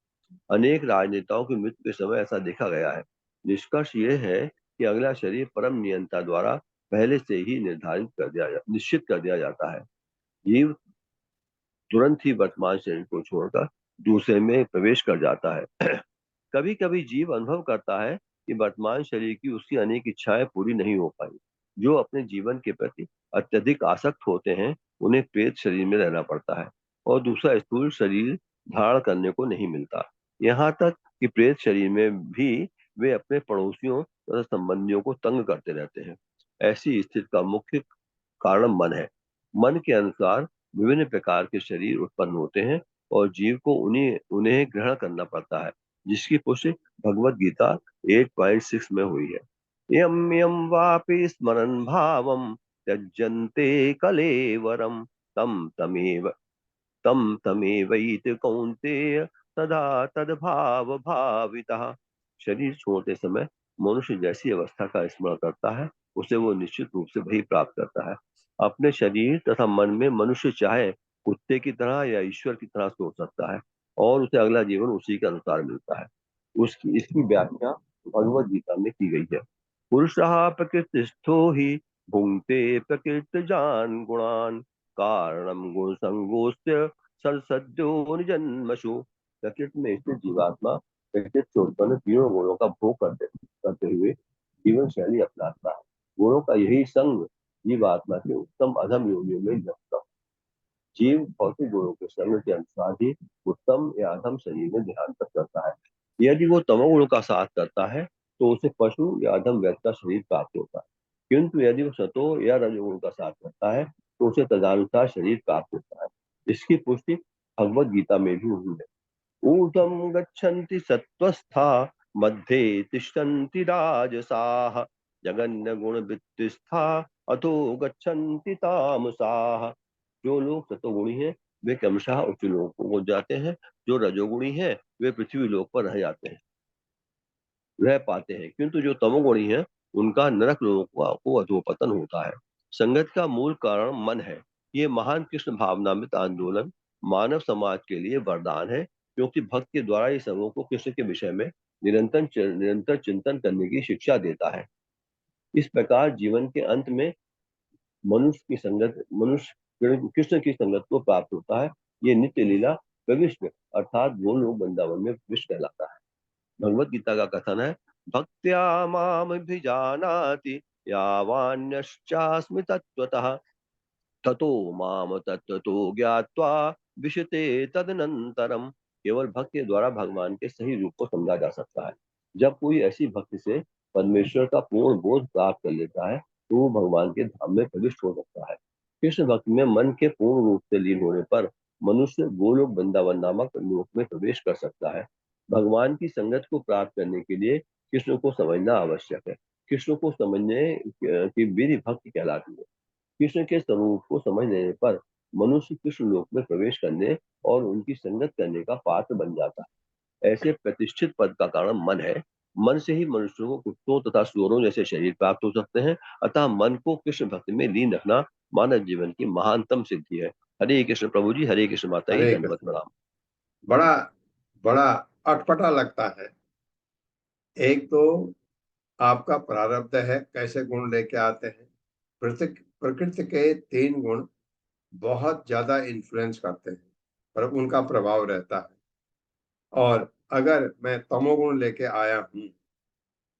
अनेक राजनेताओं की मृत्यु के समय ऐसा देखा गया है। निष्कर्ष ये है कि अगला शरीर परम नियंता द्वारा पहले से ही निश्चित कर दिया जाता है। जीव तुरंत ही वर्तमान शरीर को छोड़कर दूसरे में प्रवेश कर जाता है। कभी कभी जीव अनुभव करता है कि वर्तमान शरीर की उसकी अनेक इच्छाएं पूरी नहीं हो पाई। जो अपने जीवन के प्रति अत्यधिक आसक्त होते हैं उन्हें प्रेत शरीर में रहना पड़ता है और दूसरा स्थूल शरीर धारण करने को नहीं मिलता। यहाँ तक कि प्रेत शरीर में भी वे अपने पड़ोसियों तथा संबंधियों को तंग करते रहते हैं। ऐसी स्थिति का मुख्य कारण मन है। मन के अनुसार विभिन्न प्रकार के शरीर उत्पन्न होते हैं और जीव को उन्हें उन्हें ग्रहण करना पड़ता है, जिसकी पुष्टि भगवत गीता 8.6 में हुई है। यम यम वापि स्मरन् भावम त्यजन्ते कलेवरम तम तमेवैत कौन्तेय तदा तद्भाव भावितः। शरीर छोड़ते समय मनुष्य जैसी अवस्था का स्मरण करता है उसे वो निश्चित रूप से वही प्राप्त करता है। अपने शरीर तथा मन में मनुष्य चाहे कुत्ते की तरह या ईश्वर की तरह सोच सकता है और उसे अगला जीवन उसी के अनुसार मिलता है। उसकी इसकी व्याख्या भगवत गीता में की गई है। पुरुषः प्रकृतिस्थो हि भुंक्ते प्रकृतिजान् गुणान् कारणम गुण संगोष्ठ संसद्यो निजन्मसु। प्रकृति में स्थित जीवात्मा प्रकृति से उत्पन्न तीनों गुणों का भोग करते हुए जीवन शैली अपनाता है। गुणों का यही संग जीवात्मा के उत्तम अधम योनियों में जगता है। जीव भौतिक गुणों के संग के अनुसार ही उत्तम या अधम शरीर में देहांतर करता है। यदि वो तमोगुणों का साथ करता है तो उसे पशु या अधम व्यक्ति का शरीर प्राप्त होता है, किंतु यदि वो सतो या रजोगुण का साथ करता है तो उसे तदनुसार शरीर प्राप्त होता है। इसकी पुष्टि भगवत गीता में भी हुई है। ऊर्ध्वं गच्छन्ति सत्त्वस्था मध्ये तिष्ठन्ति राजसाः जगन्य गुण वृत्तिस्था अतो गच्छन्ति तामसाः। जो लोग सतोगुणी हैं वे क्रमशः उच्च लोकों को जाते हैं, जो रजोगुणी हैं वे पृथ्वी लोक पर रह पाते हैं, किंतु जो तमोगुणी हैं उनका नरक लोकों को अधोपतन होता है। संगत का मूल कारण मन है। ये महान कृष्ण भावनामृत आंदोलन मानव समाज के लिए वरदान है, क्योंकि भक्त के द्वारा ये सबों को कृष्ण के विषय में निरंतर चिंतन करने की शिक्षा देता है। इस प्रकार जीवन के अंत में मनुष्य कृष्ण की संगत को प्राप्त होता है। ये नित्य लीला प्रविष्ट अर्थात गोलोक वृंदावन में प्रविष्ट कहलाता है। भगवत गीता का कथन है, भक्त्या मामभिजानाति यावान्यश्चास्मि तत्त्वतः ततो माम तत्त्वतो ज्ञात्वा विशते तदनंतरम। केवल भक्त के द्वारा भगवान के सही रूप को समझा जा सकता है। जब कोई ऐसी भक्ति से परमेश्वर का पूर्ण बोध प्राप्त कर लेता है तो वो भगवान के धाम में प्रविष्ट हो सकता है। कृष्ण भक्ति में मन के पूर्ण रूप से लीन होने पर मनुष्य गोलोक वृंदावन नामक लोक में प्रवेश कर सकता है। भगवान की संगत को प्राप्त करने के लिए कृष्ण को समझना आवश्यक है। कृष्ण को समझने की विधि भक्ति कहलाती है। कृष्ण के स्वरूप को समझ लेने पर मनुष्य कृष्ण लोक में प्रवेश करने और उनकी संगत करने का पात्र बन जाता है। ऐसे प्रतिष्ठित पद का कारण मन है। मन से ही मनुष्यों को कुत्तों तथा सुअरों जैसे शरीर प्राप्त हो सकते हैं। अतः मन को कृष्ण भक्ति में लीन रखना मानव जीवन की महानतम सिद्धि है। हरे कृष्ण प्रभु जी, हरे कृष्ण माता जी, हरे दंडवत कृष्ण। प्रणाम। बड़ा बड़ा अटपटा लगता है। एक तो आपका प्रारब्ध है, कैसे गुण लेके आते हैं। प्रकृति के 3 गुण बहुत ज्यादा इन्फ्लुएंस करते हैं और उनका प्रभाव रहता है। और अगर मैं तमोगुण लेके आया हूं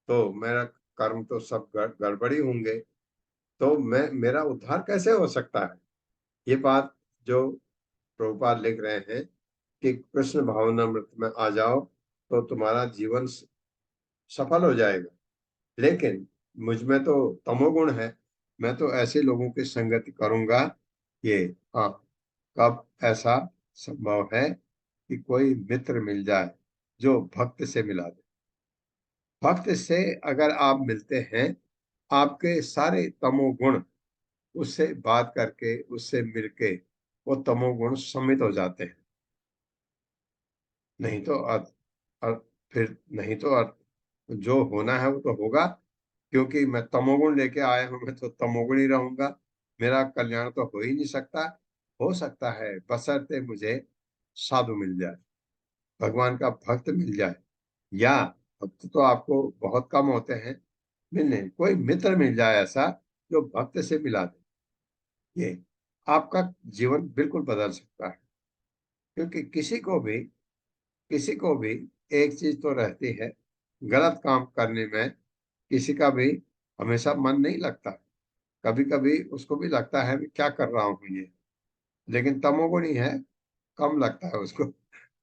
तो मेरा कर्म तो सब गड़बड़ी होंगे, तो मेरा उद्धार कैसे हो सकता है। ये बात जो प्रभुपाद लिख रहे हैं कि कृष्ण भावनामृत में आ जाओ तो तुम्हारा जीवन सफल हो जाएगा। लेकिन मुझ में तो तमोगुण है, मैं तो ऐसे लोगों की संगति करूंगा। ये हाँ, कब ऐसा संभव है कि कोई मित्र मिल जाए जो भक्त से मिला दे। भक्त से अगर आप मिलते हैं, आपके सारे तमोगुण उससे बात करके, उससे मिलके वो तमोगुण सम्मित हो जाते हैं। नहीं तो फिर नहीं तो जो होना है वो तो होगा, क्योंकि मैं तमोगुण लेके आया हूं, मैं तो तमोगुण ही रहूंगा। मेरा कल्याण तो हो ही नहीं सकता। हो सकता है बशर्ते मुझे साधु मिल जाए, भगवान का भक्त मिल जाए, या भक्त तो आपको बहुत कम होते हैं मिलने, कोई मित्र मिल जाए ऐसा जो भक्त से मिला दे। ये आपका जीवन बिल्कुल बदल सकता है। क्योंकि किसी को भी एक चीज तो रहती है, गलत काम करने में किसी का भी हमेशा मन नहीं लगता। कभी कभी उसको भी लगता है मैं क्या कर रहा हूँ ये, लेकिन तमोगुणी है, कम लगता है उसको।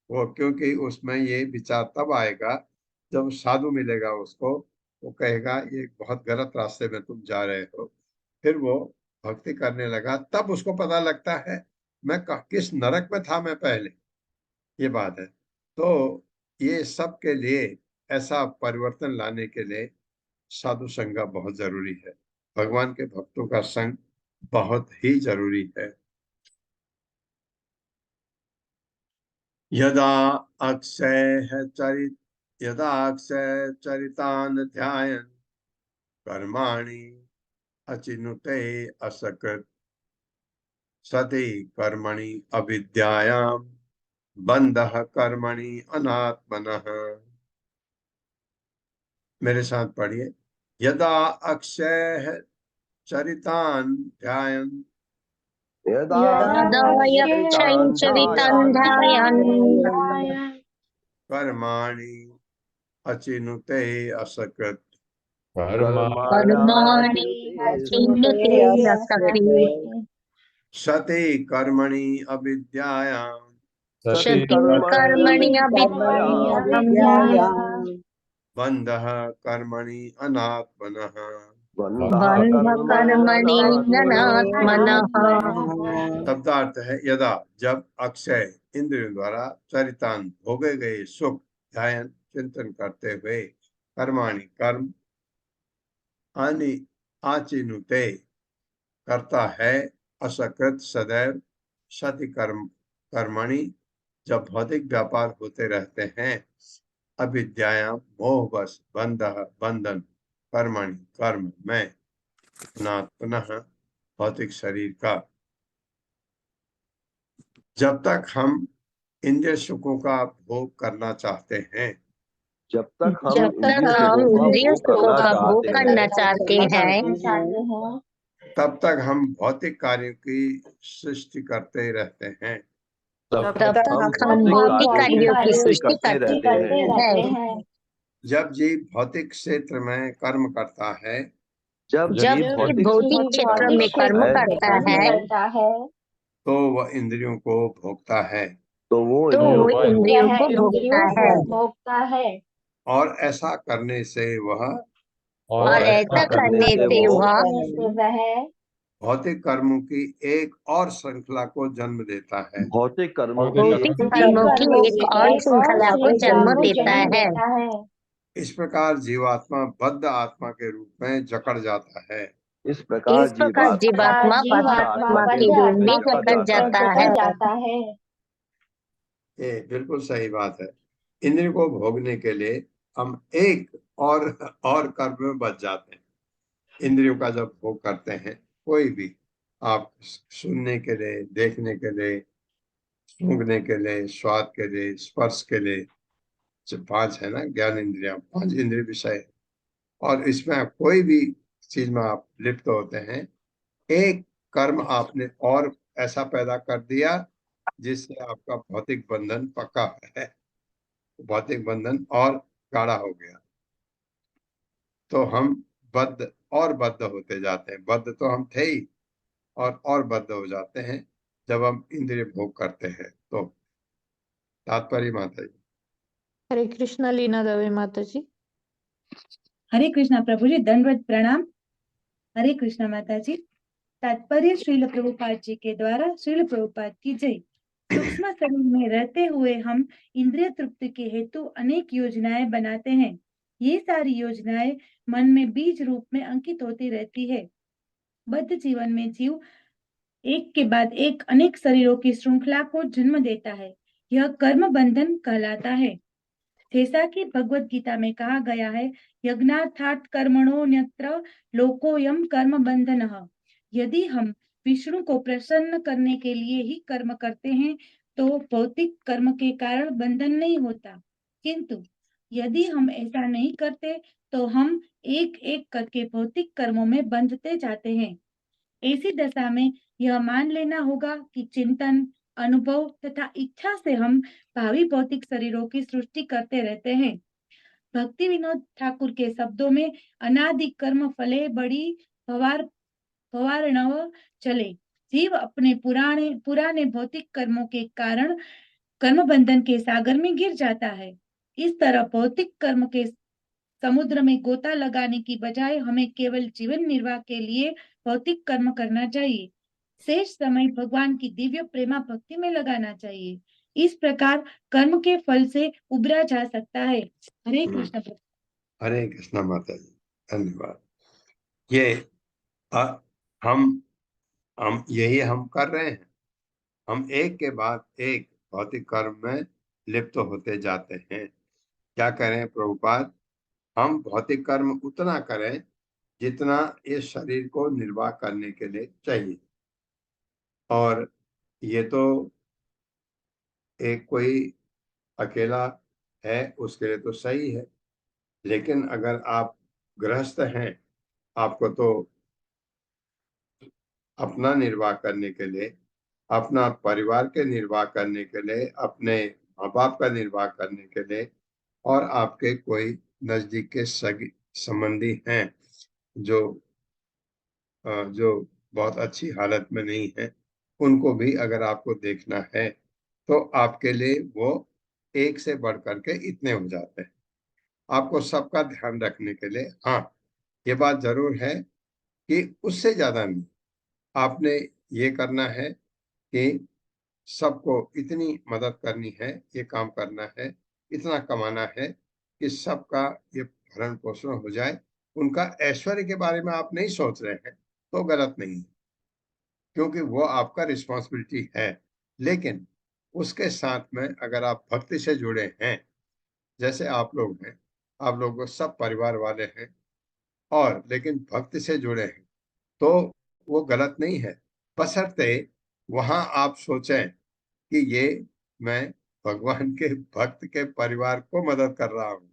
वो क्योंकि उसमें ये विचार तब आएगा जब साधु मिलेगा उसको, वो कहेगा ये बहुत गलत रास्ते में तुम जा रहे हो। फिर वो भक्ति करने लगा, तब उसको पता लगता है मैं किस नरक में था मैं पहले। ये बात है। तो ये सब के लिए, ऐसा परिवर्तन लाने के लिए साधु संग बहुत जरूरी है। भगवान के भक्तों का संग बहुत ही जरूरी है। यदा यदा अक्षय चरितान ध्यायन कर्माणि अचिनुते असकृत सति कर्मणि अविद्यायाम बंधः कर्मणि अनात्मनः। मेरे साथ पढ़िए। यदा अक्षय चरितान ध्यायन यदा यदा यक्षं चरितं ध्यायन् कर्माणि अचिनुते असकृत कर्माणि चिन्नुते न सकृत् सति कर्मणि अविद्यायाम सति कर्मणि अविद्यायाम् बंधः कर्मणि अनात्मनः। बन्ध कर्मणि ननात्मनः। शब्दार्थ है यदा, जब अक्षय इंद्रियों द्वारा चरितान भोगे गए सुख ध्यान चिंतन करते हुए कर्माणि कर्म अनि आचिनुते करता है असकृत सदैव सति कर्मणि जब भौतिक व्यापार होते रहते हैं अविद्यायाम मोहवश बंधन कर्मणि कर्म में पुनः भौतिक शरीर का। जब तक हम इंद्रिय सुखों का भोग करना चाहते हैं जब तक हम जब तक हम इंद्रिय सुखों का भोग करना चाहते हैं तब तक हम भौतिक कार्यों की सृष्टि करते रहते हैं। तब तक हम भौतिक कार्यों की सृष्टि करते हैं। जब जीव भौतिक क्षेत्र में कर्म करता है जब जब जीव ये भौतिक क्षेत्र में कर्म करता है तो वह इंद्रियों को भोगता है। तो वो तो वो इंद्रियों इंद्रियों को भोगता है और ऐसा करने से वह और ऐसा करने से वह भौतिक कर्मों की एक और श्रृंखला को जन्म देता है। भौतिक कर्मों भौतिक कर्मों की एक और श्रृंखला को जन्म देता है। इस प्रकार जीवात्मा बद्ध आत्मा के रूप में जकड़ जाता है। इस प्रकार इस प्रकार जीवात्मा बद्ध आत्मा के रूप में जकड़ जाता है। ये बिल्कुल सही बात है। इंद्रिय को भोगने के लिए हम एक और कर्म में बच जाते हैं। इंद्रियों का जब भोग करते हैं, कोई भी, आप सुनने के लिए, देखने के लिए, सूंघने के लिए, स्वाद के लिए, स्पर्श के लिए, जो 5 है ना ज्ञान इंद्रिया, 5 इंद्रिय विषय, और इसमें कोई भी चीज में आप लिप्त होते हैं, एक कर्म आपने और ऐसा पैदा कर दिया जिससे आपका भौतिक बंधन पक्का है, भौतिक बंधन और गाढ़ा हो गया। तो हम बद्ध होते जाते हैं। बद्ध तो हम थे ही, और बद्ध हो जाते हैं जब हम इंद्रिय भोग करते हैं। तो तात्पर्य माता जी। हरे कृष्णा लीना दवे माता जी। हरे कृष्णा प्रभु जी, दंडवत प्रणाम। हरे कृष्णा माता जी। तात्पर्य श्रील प्रभुपाद जी के द्वारा। श्रील प्रभुपाद की जय। सूक्ष्म शरीर में रहते हुए हम इंद्रिय तृप्ति के हेतु अनेक योजनाएं बनाते हैं। ये सारी योजनाएं मन में बीज रूप में अंकित होती रहती है। बद्ध जीवन में जीव एक के बाद एक अनेक शरीरों की श्रृंखला को जन्म देता है। यह कर्म बंधन कहलाता है। जैसा कि भगवत गीता में कहा गया है, यज्ञार्थात् कर्मणो न्यत्र लोकोयम कर्म बंधनः। यदि हम विष्णु को प्रसन्न करने के लिए ही कर्म करते हैं तो भौतिक कर्म के कारण बंधन नहीं होता, किंतु यदि हम ऐसा नहीं करते तो हम एक एक करके भौतिक कर्मों में बंधते जाते हैं। ऐसी दशा में यह मान लेना होगा कि चिंतन, अनुभव तथा इच्छा से हम भावी भौतिक शरीरों की सृष्टि करते रहते हैं। भक्ति विनोद ठाकुर के शब्दों में अनादि कर्म फले बड़ी भवार भवार नव चले। जीव अपने पुराने भौतिक कर्मों के कारण कर्म बंधन के सागर में गिर जाता है। इस तरह भौतिक कर्म के समुद्र में गोता लगाने की बजाय हमें केवल जीवन निर्वाह के लिए भौतिक कर्म करना चाहिए। शेष समय भगवान की दिव्य प्रेमा भक्ति में लगाना चाहिए। इस प्रकार कर्म के फल से उबरा जा सकता है। हरे कृष्ण। हरे कृष्णा माता जी, धन्यवाद। ये हम यही हम कर रहे हैं। हम एक के बाद एक भौतिक कर्म में लिप्त होते जाते हैं। क्या करें प्रभुपाद? हम भौतिक कर्म उतना करें जितना इस शरीर को निर्वाह करने के लिए चाहिए। और ये तो एक कोई अकेला है उसके लिए तो सही है, लेकिन अगर आप गृहस्थ हैं, आपको तो अपना निर्वाह करने के लिए, अपना परिवार के निर्वाह करने के लिए, अपने माँ बाप का निर्वाह करने के लिए, और आपके कोई नजदीक के सगे संबंधी हैं जो बहुत अच्छी हालत में नहीं है, उनको भी अगर आपको देखना है तो आपके लिए वो एक से बढ़ करके इतने हो जाते हैं। आपको सबका ध्यान रखने के लिए, हाँ, ये बात जरूर है कि उससे ज्यादा नहीं। आपने ये करना है कि सबको इतनी मदद करनी है, ये काम करना है, इतना कमाना है कि सबका ये भरण पोषण हो जाए। उनका ऐश्वर्य के बारे में आप नहीं सोच रहे हैं तो गलत नहीं है, क्योंकि वो आपका रिस्पॉन्सिबिलिटी है। लेकिन उसके साथ में अगर आप भक्ति से जुड़े हैं, जैसे आप लोग हैं, आप लोग सब परिवार वाले हैं और लेकिन भक्ति से जुड़े हैं, तो वो गलत नहीं है। बशर्ते वहां आप सोचें कि ये मैं भगवान के भक्त के परिवार को मदद कर रहा हूँ,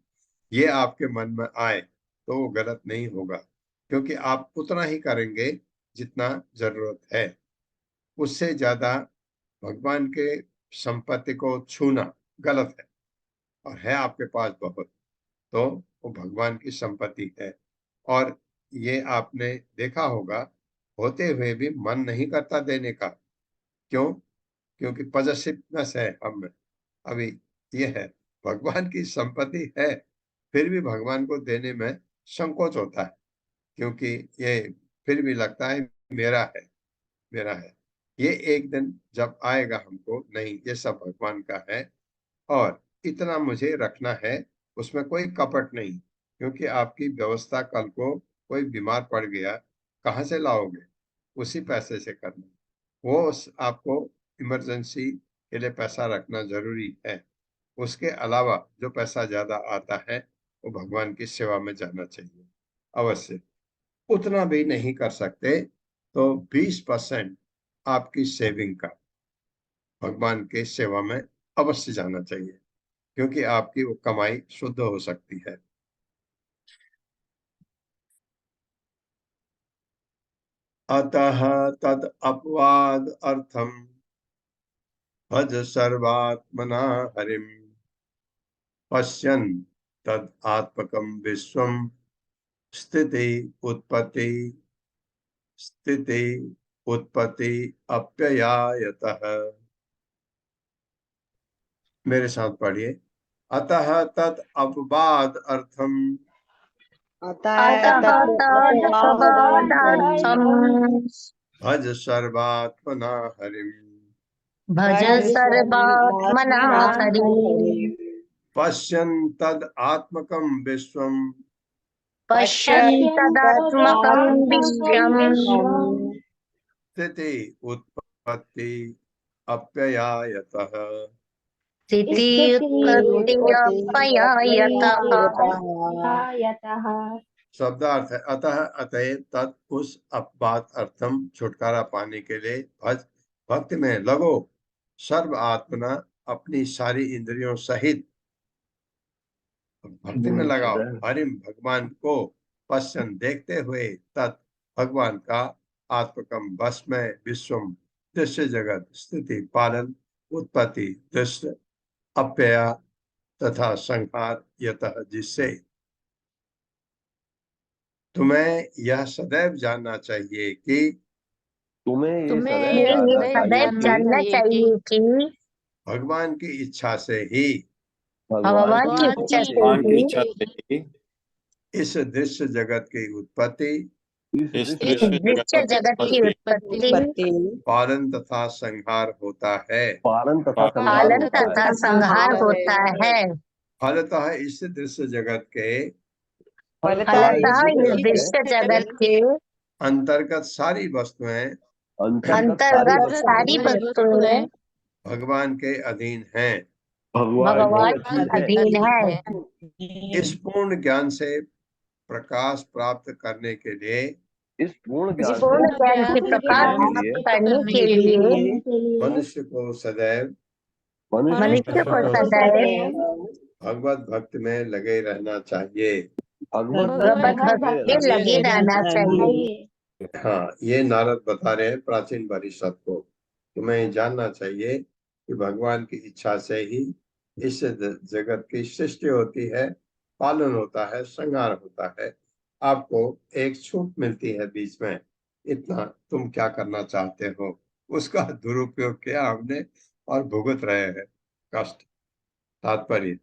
ये आपके मन में आए तो वो गलत नहीं होगा, क्योंकि आप उतना ही करेंगे जितना जरूरत है। उससे ज्यादा भगवान के संपत्ति को छूना गलत है। और है आपके पास बहुत, तो वो भगवान की संपत्ति है। और ये आपने देखा होगा, होते हुए भी मन नहीं करता देने का। क्यों? क्योंकि पॉजिटिवनेस है हम में अभी। ये है, भगवान की संपत्ति है, फिर भी भगवान को देने में संकोच होता है, क्योंकि ये फिर भी लगता है मेरा है, मेरा है। ये एक दिन जब आएगा हमको, नहीं ये सब भगवान का है और इतना मुझे रखना है, उसमें कोई कपट नहीं। क्योंकि आपकी व्यवस्था कल को कोई बीमार पड़ गया, कहाँ से लाओगे? उसी पैसे से करना। आपको इमरजेंसी के लिए पैसा रखना जरूरी है। उसके अलावा जो पैसा ज्यादा आता है वो भगवान की सेवा में जाना चाहिए अवश्य। उतना भी नहीं कर सकते तो 20% आपकी सेविंग का भगवान के सेवा में अवश्य जाना चाहिए, क्योंकि आपकी वो कमाई शुद्ध हो सकती है। अतः तद अपवाद अर्थम भज सर्वात्मना हरिम पश्यन् तद आत्मकम विश्वम स्थिति उत्पत्ति स्थिति उत्पत्ति अप्ययायतः। मेरे साथ पढ़िए। अतः तद अपवाद अर्थम अतः तदपवादार्थं भज सर्वात्मना हरिम भज सर्वात्मना हरिम् पश्यन् तद आत्मकं विश्वम पश्यन्तदात्मकं विश्वम् स्थिति उत्पत्ति अप्ययायतः। स्थिति उत्पत्त्यपयायतः। शब्दार्थ है अतः अतएव तत् उस अपवाद अर्थम छुटकारा पाने के लिए भज भक्ति में लगो सर्व आत्मना अपनी सारी इंद्रियों सहित भक्ति में लगाओ हरिम भगवान को पश्चन देखते हुए तत् भगवान का आत्मकम बस में विश्वम दृश्य जगत स्थिति पालन उत्पत्ति दृश्य अप्यय तथा संहार यतः जिससे तुम्हें यह सदैव जानना चाहिए कि तुम्हें ये तुम्हें सदैव ये जानना सदैव चाहिए कि जानना चाहिए कि भगवान की इच्छा से ही भगवान की भगवान इच्छा की से भगवान की ही इच्छा से ही इस दृश्य जगत की उत्पत्ति इस इस दृश्य इस दृश्य दृश्य जगत की जगत की उत्पत्ति उत्पत्ति पालन तथा संहार होता है। पालन तथा संहार पालन होता है। तथा संहार होता है। फलतः इस दृश्य जगत के फलतः इस जगत दृश्य जगत के अंतर्गत सारी वस्तुएं अंतर्गत सारी वस्तुएं भगवान के अधीन हैं। भगवान के के अधीन है। इस पूर्ण ज्ञान से प्रकाश प्राप्त करने के लिए इस पूर्ण ज्ञान पूर्ण से ज्ञान से प्रकाश करने के लिए मनुष्य को सदैव मनुष्य को सदैव भगवत भक्ति में लगे रहना चाहिए। भगवत भक्ति में लगे रहना चाहिए। हाँ, ये नारद बता रहे हैं प्राचीन परिषद को। तुम्हें जानना चाहिए कि भगवान की इच्छा से ही इस जगत की सृष्टि होती है, पालन होता है, संहार होता है। आपको एक छूट मिलती है बीच में, इतना तुम क्या करना चाहते हो, उसका दुरुपयोग किया हमने और भुगत रहे हैं कष्ट। तात्पर्य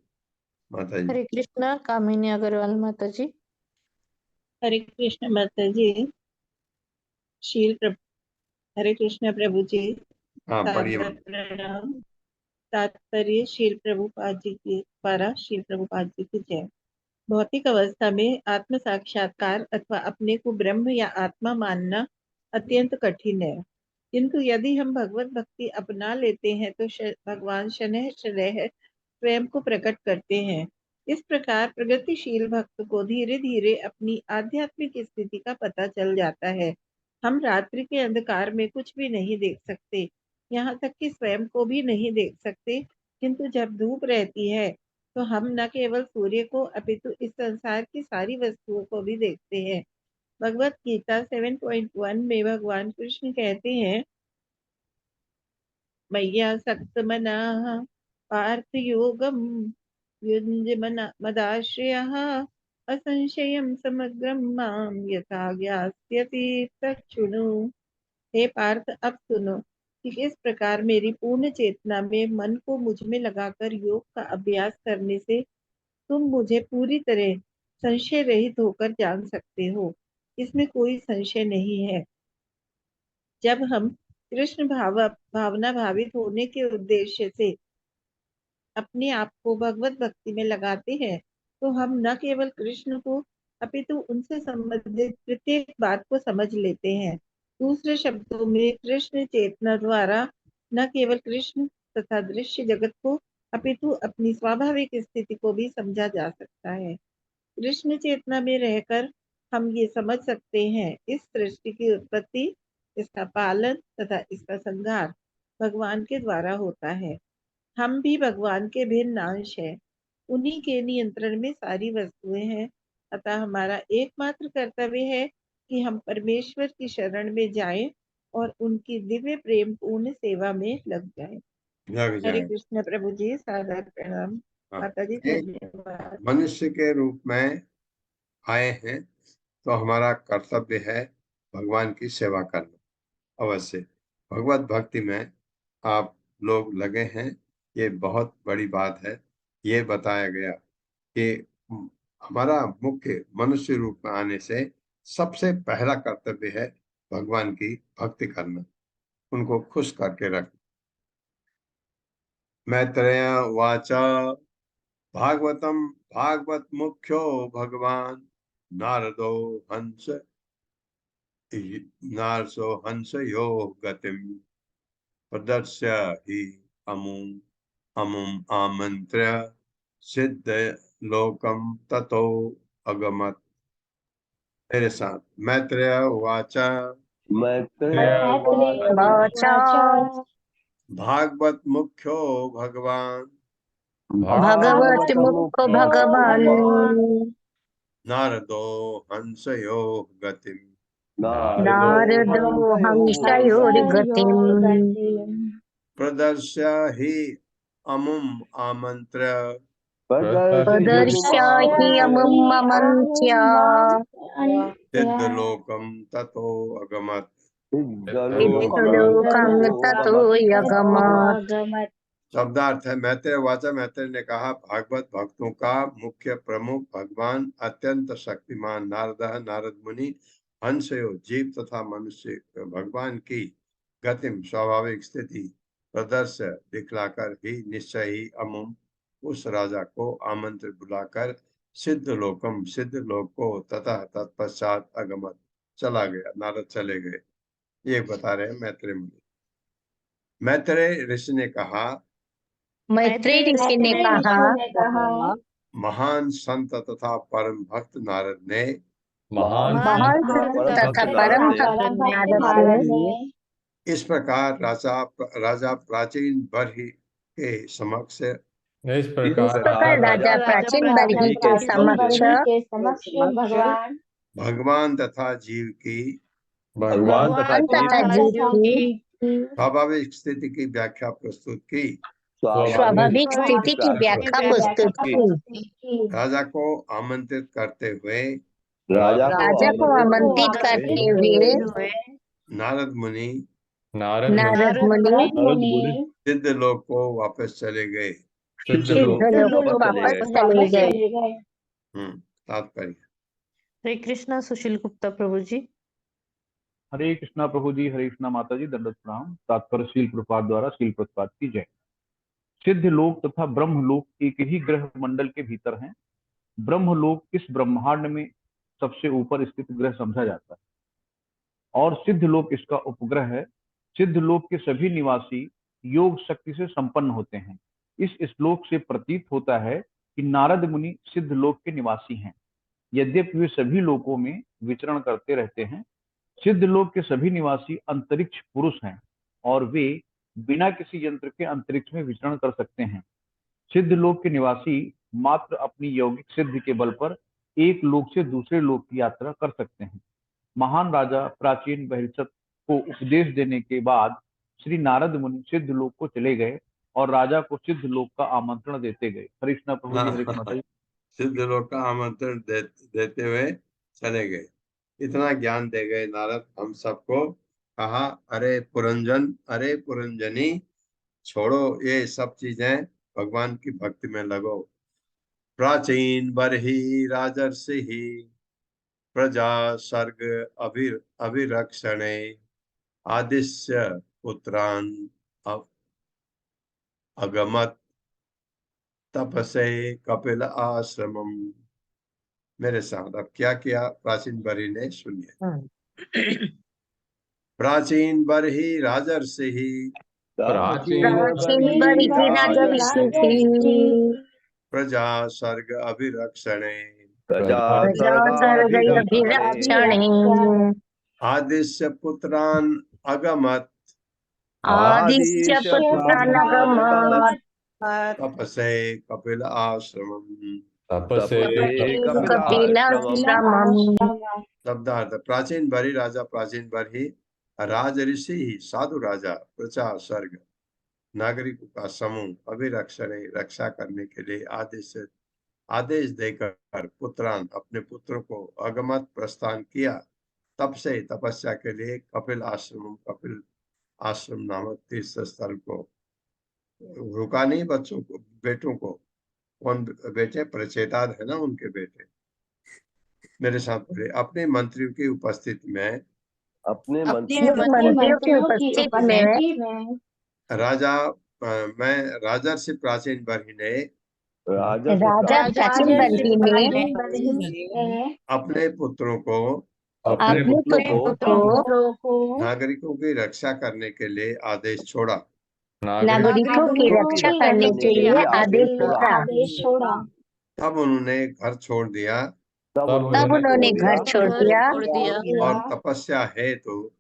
माता जी। हरे कृष्णा कामिनी अग्रवाल माता जी। हरे कृष्ण माता जी। हरे कृष्ण प्रभु जी। हाँ, पढ़िए। सादर प्रणाम। तात्पर्य शील प्रभुपाद जी के द्वारा शील प्रभुपाद जी की जय। भौतिक अवस्था में आत्म साक्षात्कार अथवा अपने को ब्रह्म या आत्मा मानना अत्यंत कठिन है, किंतु यदि हम भगवत भक्ति अपना लेते हैं तो भगवान शनैः शनैः स्वयं को प्रकट करते हैं। इस प्रकार प्रगतिशील भक्त को धीरे धीरे अपनी आध्यात्मिक स्थिति का पता चल जाता है। हम रात्रि के अंधकार में कुछ भी नहीं देख सकते, यहाँ तक कि स्वयं को भी नहीं देख सकते, किंतु जब धूप रहती है तो हम न केवल सूर्य को अपितु इस संसार की सारी वस्तुओं को भी देखते हैं। भगवत गीता 7.1 में भगवान कृष्ण कहते हैं, मय्या सक्त मनाः पार्थ योगम युञ्जमन मदाश्रयः असंशयं समग्रं मां यथा ज्ञास्यति तच्छृणु। हे पार्थ, अब सुनो कि किस प्रकार मेरी पूर्ण चेतना में मन को मुझ में लगाकर योग का अभ्यास करने से तुम मुझे पूरी तरह संशय रहित होकर जान सकते हो। इसमें कोई संशय नहीं है। जब हम कृष्ण भावना भावित होने के उद्देश्य से अपने आप को भगवत भक्ति में लगाते हैं तो हम न केवल कृष्ण को अपितु उनसे संबंधित प्रत्येक बात को समझ लेते हैं। दूसरे शब्दों में कृष्ण चेतना द्वारा न केवल कृष्ण तथा दृश्य जगत को अपितु अपनी स्वाभाविक स्थिति को भी समझा जा सकता है। कृष्ण चेतना में रहकर हम ये समझ सकते हैं, इस सृष्टि की उत्पत्ति, इसका पालन तथा इसका संहार भगवान के द्वारा होता है। हम भी भगवान के भिन्न अंश हैं, उन्हीं के नियंत्रण में सारी वस्तुएं हैं। अतः हमारा एकमात्र कर्तव्य है कि हम परमेश्वर की शरण में जाएं और उनकी दिव्य प्रेम पूर्ण सेवा में लग जाएं। लग हरे जाए। कृष्ण प्रभु जी। सादर प्रणाम। हाँ, माता जी ये धन्यवाद। मनुष्य के रूप में आए हैं तो हमारा कर्तव्य है भगवान की सेवा करना। अवश्य भगवत भक्ति में आप लोग लगे हैं, ये बहुत बड़ी बात है। ये बताया गया कि हमारा मुख्य मनुष्य रूप में आने से सबसे पहला कर्तव्य है भगवान की भक्ति करना, उनको खुश करके रखना। मैत्रेय वाचा भागवतम भागवत मुख्यो भगवान नारदो हंस यो गतिम प्रदर्श्य हि अमुम अमुम आमंत्र्य सिद्ध लोकम ततो अगमत। मेरे साथ मैत्रेय वाचा वाचा भागवत मुख्यो भगवान भगवत मुख भगवान नारदो हंसयो गतिम नारदो हंसयोर्गतिम् प्रदर्श्य हि अमुम आमंत्र प्रदर्श्य हि अमुममन्त्य सिद्धलोकम ततो अगमत्। सिद्धलोकं ततो यगमत्। शब्दार्थ है, मैत्रेय वाचा, मैत्रेय ने कहा, भागवत भक्तों का मुख्य प्रमुख भगवान अत्यंत शक्तिमान नारद, नारद मुनि, हंसयो जीव तथा मनुष्य भगवान की गतिम स्वाभाविक स्थिति प्रदर्श दिखलाकर ही निश्चय ही अमुम उस राजा को आमंत्रित बुलाकर सिद्ध लोकम सिद्ध लोक को तथा तत्पश्चात अगमत चला गया, नारद चले गए। ये बता रहे हैं मैत्रेय मुनि। मैत्रेय ऋषि ने कहा, मैत्रेय ऋषि ने कहा, महान संत तथा परम भक्त नारद ने महान महान संत संत तथा तथा परम परम भक्त भक्त नारद ने इस प्रकार राजा प्राचीन बरही के समक्ष इस इस प्रकार प्रकार राजा प्राचीन बरही के समक्ष भगवान तथा जीव की भगवान तथा जीव की स्वाभाविक स्थिति की व्याख्या प्रस्तुत की। स्वाभाविक स्थिति की व्याख्या प्रस्तुत की। राजा को आमंत्रित करते हुए राजा को आमंत्रित करते हुए नारद मुनि नारद मुनि सिद्ध लोक को वापस चले गए। सिद्ध लोक को वापस चले गए। तात्पर्य। हरे कृष्णा सुशील गुप्ता प्रभु जी। हरे कृष्णा प्रभु जी, हरे कृष्णा माता जी, दंडवत प्रणाम। तात्पर्य श्रील प्रभुपाद द्वारा श्रील प्रभुपाद की जय। सिद्ध लोक तथा ब्रह्मलोक एक ही ग्रह मंडल के भीतर हैं। ब्रह्मलोक इस ब्रह्मांड में सबसे ऊपर स्थित ग्रह समझा जाता है और सिद्ध लोक इसका उपग्रह है। सिद्ध लोक के सभी निवासी योग शक्ति से संपन्न होते हैं। इस श्लोक से प्रतीत होता है कि नारद मुनि सिद्ध लोक के निवासी हैं, यद्यपि वे सभी लोकों में विचरण करते रहते हैं। सिद्ध लोक के सभी निवासी अंतरिक्ष पुरुष हैं और वे बिना किसी यंत्र के अंतरिक्ष में विचरण कर सकते हैं। सिद्ध लोक के निवासी मात्र अपनी यौगिक सिद्धि के बल पर एक लोक से दूसरे लोक की यात्रा कर सकते हैं। महान राजा प्राचीन बहिर्सत को उपदेश देने के बाद श्री नारद मुनि सिद्ध लोक को चले गए और राजा को सिद्ध लोक का आमंत्रण देते गए। हरे कृष्णा प्रभु जी, हरे कृष्णा। सिद्ध लोक का आमंत्रण देते हुए चले गए। इतना ज्ञान दे गए नारद हम सबको। कहा, अरे पुरंजन, अरे पुरंजनी, छोड़ो ये सब चीजें, भगवान की भक्ति में लगो। प्राचीन बरही राजर्षि ही प्रजा सर्ग अभिरक्षणे आदिश्य पुत्रान अगमत तपसे कपिल आश्रमम। मेरे साथ अब क्या किया प्राचीन बरही ने, सुनिए। प्राचीन बरही राजर्षि ही प्राचीन बरही राजर्षि ही प्रजा सर्ग अभिरक्षणे प्रजा सर्ग अभिरक्षणे आदिश्य पुत्रान अगमत आदिश्य पुत्रान अगमत तपसे कपिल आश्रमम। तपसे कपिलाश्रमम। शब्दार्थ। प्राचीन बरही राजा प्राचीन बरही राज ऋषि ही साधु राजा प्रजा सर्ग नागरिकों का समूह अभिरक्षण रक्षा करने के लिए आदेश देकर पुत्रान अपने पुत्रों को अगमत प्रस्थान किया। तब से तपस्या के लिए कपिल आश्रम नामक तीर्थ स्थल को रुका नहीं। बच्चों को, बेटों को, कौन बेटे, प्रचेताद है ना उनके बेटे। मेरे साथ बोले, अपने मंत्रियों की उपस्थिति में अपने मंत्रियों की उपस्थिति में राजर्षि प्राचीन बरही ने राजा प्राचीन बरही ने अपने पुत्रों को नागरिकों की रक्षा करने के लिए आदेश छोड़ा। नागरिकों की रक्षा करने के लिए आदेश छोड़ा। तब उन्होंने घर छोड़ दिया और तपस्या हेतु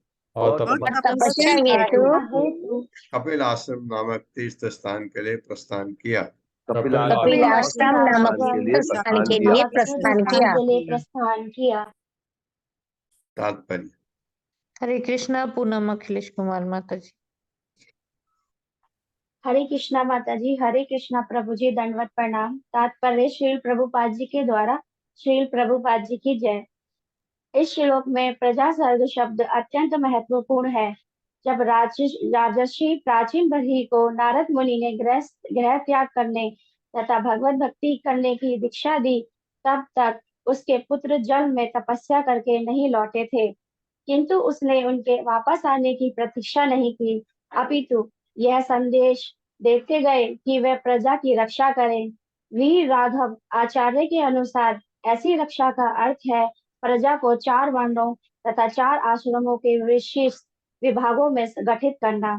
कपिल आश्रम नामक तीर्थ स्थान के लिए प्रस्थान किया। कपिलाश्रम नामक स्थान के लिए प्रस्थान किया। तात्पर्य। हरे कृष्णा पूनम अखिलेश कुमार माता जी। हरे कृष्णा माता जी, हरे कृष्णा प्रभु जी, दंडवत प्रणाम। तात्पर्य श्रील प्रभुपाद जी के द्वारा श्रील प्रभुपाद जी की जय। इस श्लोक में प्रजा सर्ग शब्द अत्यंत महत्वपूर्ण है। जब राजर्षि प्राचीन बरही को नारद मुनि ने गृह त्याग करने तथा भगवत भक्ति करने की दीक्षा दी, तब तक उसके पुत्र जल में तपस्या करके नहीं लौटे थे, किंतु उसने उनके वापस आने की प्रतीक्षा नहीं की, अपितु यह संदेश देते गए कि वे प्रजा की रक्षा करें। वीर राघव आचार्य के अनुसार ऐसी रक्षा का अर्थ है प्रजा को 4 वर्णों तथा 4 आश्रमों के विशिष्ट विभागों में गठित करना।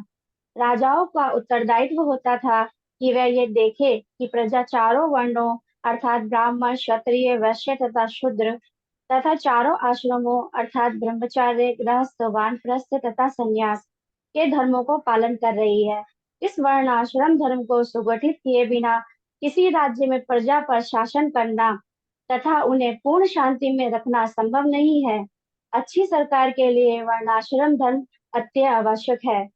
राजाओं का उत्तरदायित्व होता था कि वे ये देखे कि प्रजा चारों वर्णों अर्थात ब्राह्मण, क्षत्रिय, वैश्य तथा शूद्र तथा चारों आश्रमों अर्थात ब्रह्मचार्य, गृहस्थ, वानप्रस्थ तथा संन्यास के धर्मों को पालन कर रही है। इस वर्णाश्रम धर्म को सुगठित किए बिना किसी राज्य में प्रजा पर शासन करना तथा उन्हें पूर्ण शांति में रखना संभव नहीं है। अच्छी सरकार के लिए वर्णाश्रम धर्म अति आवश्यक है।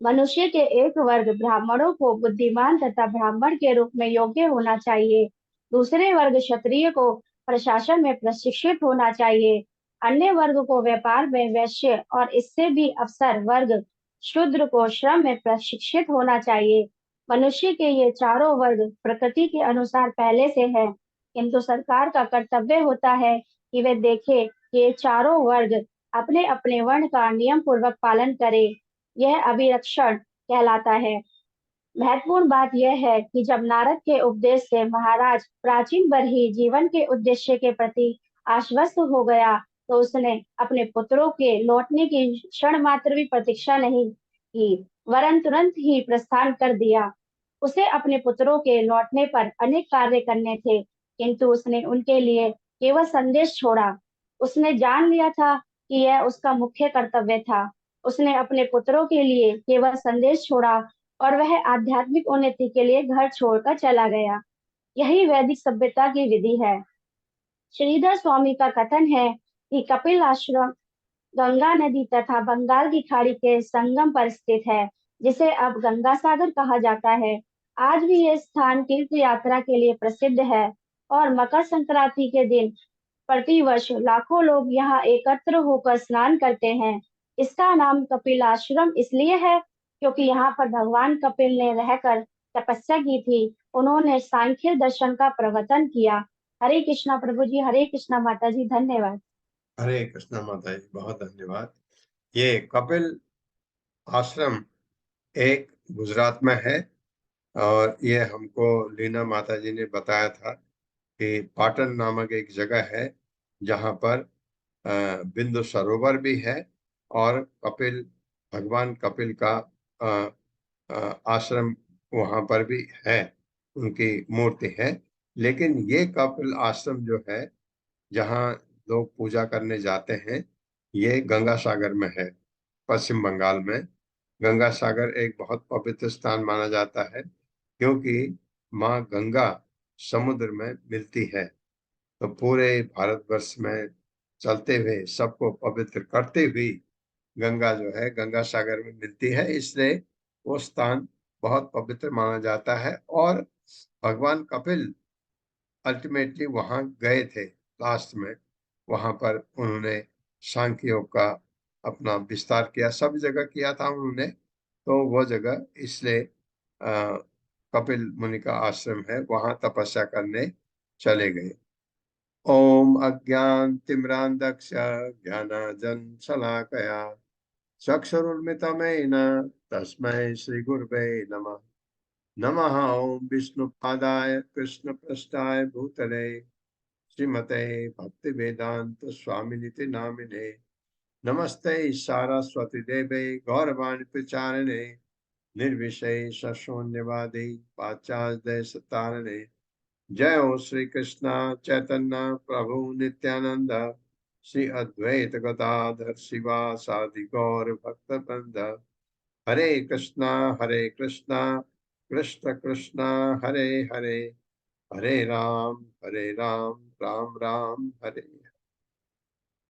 मनुष्य के एक वर्ग ब्राह्मणों को बुद्धिमान तथा ब्राह्मण के रूप में योग्य होना चाहिए। दूसरे वर्ग क्षत्रिय को प्रशासन में प्रशिक्षित होना चाहिए। अन्य वर्ग को व्यापार में वैश्य और इससे भी अफसर वर्ग शूद्र को श्रम में प्रशिक्षित होना चाहिए। मनुष्य के ये चारों वर्ग प्रकृति के अनुसार पहले से है, किंतु सरकार का कर्तव्य होता है कि वे देखे कि ये चारों वर्ग अपने अपने वर्ण का नियम पूर्वक पालन करे। यह अभिरक्षण कहलाता है। महत्वपूर्ण बात यह है कि जब नारद के उपदेश से महाराज प्राचीन बरही जीवन के उद्देश्य के प्रति आश्वस्त हो गया, तो उसने अपने पुत्रों के लौटने की क्षण मात्र भी प्रतीक्षा नहीं की, वरन तुरंत ही प्रस्थान कर दिया। उसे अपने पुत्रों के लौटने पर अनेक कार्य करने थे, किंतु उसने उनके लिए केवल संदेश छोड़ा। उसने जान लिया था कि यह उसका मुख्य कर्तव्य था। उसने अपने पुत्रों के लिए केवल संदेश छोड़ा और वह आध्यात्मिक उन्नति के लिए घर छोड़कर चला गया। यही वैदिक सभ्यता की विधि है। श्रीधर स्वामी का कथन है कि कपिल आश्रम गंगा नदी तथा बंगाल की खाड़ी के संगम पर स्थित है, जिसे अब गंगा सागर कहा जाता है। आज भी यह स्थान तीर्थ यात्रा के लिए प्रसिद्ध है और मकर संक्रांति के दिन प्रतिवर्ष लाखों लोग यहाँ एकत्र होकर स्नान करते हैं। इसका नाम कपिल आश्रम इसलिए है क्योंकि यहाँ पर भगवान कपिल ने रहकर तपस्या की थी। उन्होंने सांख्य दर्शन का प्रवर्तन किया। हरे कृष्णा प्रभु जी, हरे कृष्णा माता जी, धन्यवाद। हरे कृष्णा माता जी, बहुत धन्यवाद। ये कपिल आश्रम एक गुजरात में है और ये हमको लीना माता जी ने बताया था कि पाटन नामक एक जगह है जहाँ पर बिंदु सरोवर भी है और कपिल भगवान कपिल का आश्रम वहाँ पर भी है, उनकी मूर्ति है। लेकिन ये कपिल आश्रम जो है जहाँ लोग पूजा करने जाते हैं, ये गंगा सागर में है, पश्चिम बंगाल में। गंगा सागर एक बहुत पवित्र स्थान माना जाता है क्योंकि माँ गंगा समुद्र में मिलती है, तो पूरे भारतवर्ष में चलते हुए सबको पवित्र करते हुए गंगा जो है गंगा सागर में मिलती है, इसलिए वो स्थान बहुत पवित्र माना जाता है। और भगवान कपिल अल्टीमेटली वहां गए थे, लास्ट में वहां पर उन्होंने सांख्य योग का अपना विस्तार किया, सब जगह किया था उन्होंने, तो वो जगह इसलिए कपिल मुनि का आश्रम है, वहां तपस्या करने चले गए। ओम अज्ञान तिम्रांधक्ष ज्ञानांजन शलाकया चक्षुरुन्मिलितं तस्मै श्री गुरवे नमः। नमः ओम विष्णुपादाय कृष्णपृष्ठाय भूतले श्रीमते भक्ति वेदांत स्वामिनिति नामिने नमस्ते सारस्वती देवे गौरवाणी प्रचारिणे निर्विशेष शून्यवादी पाश्चात्य सतारिणे। जय हो श्री कृष्ण चैतन्य प्रभु नित्यानंद श्री अद्वैत गदाधर शिवासादि गौर भक्त वृंद। हरे कृष्णा कृष्ण कृष्ण हरे हरे, हरे राम राम राम हरे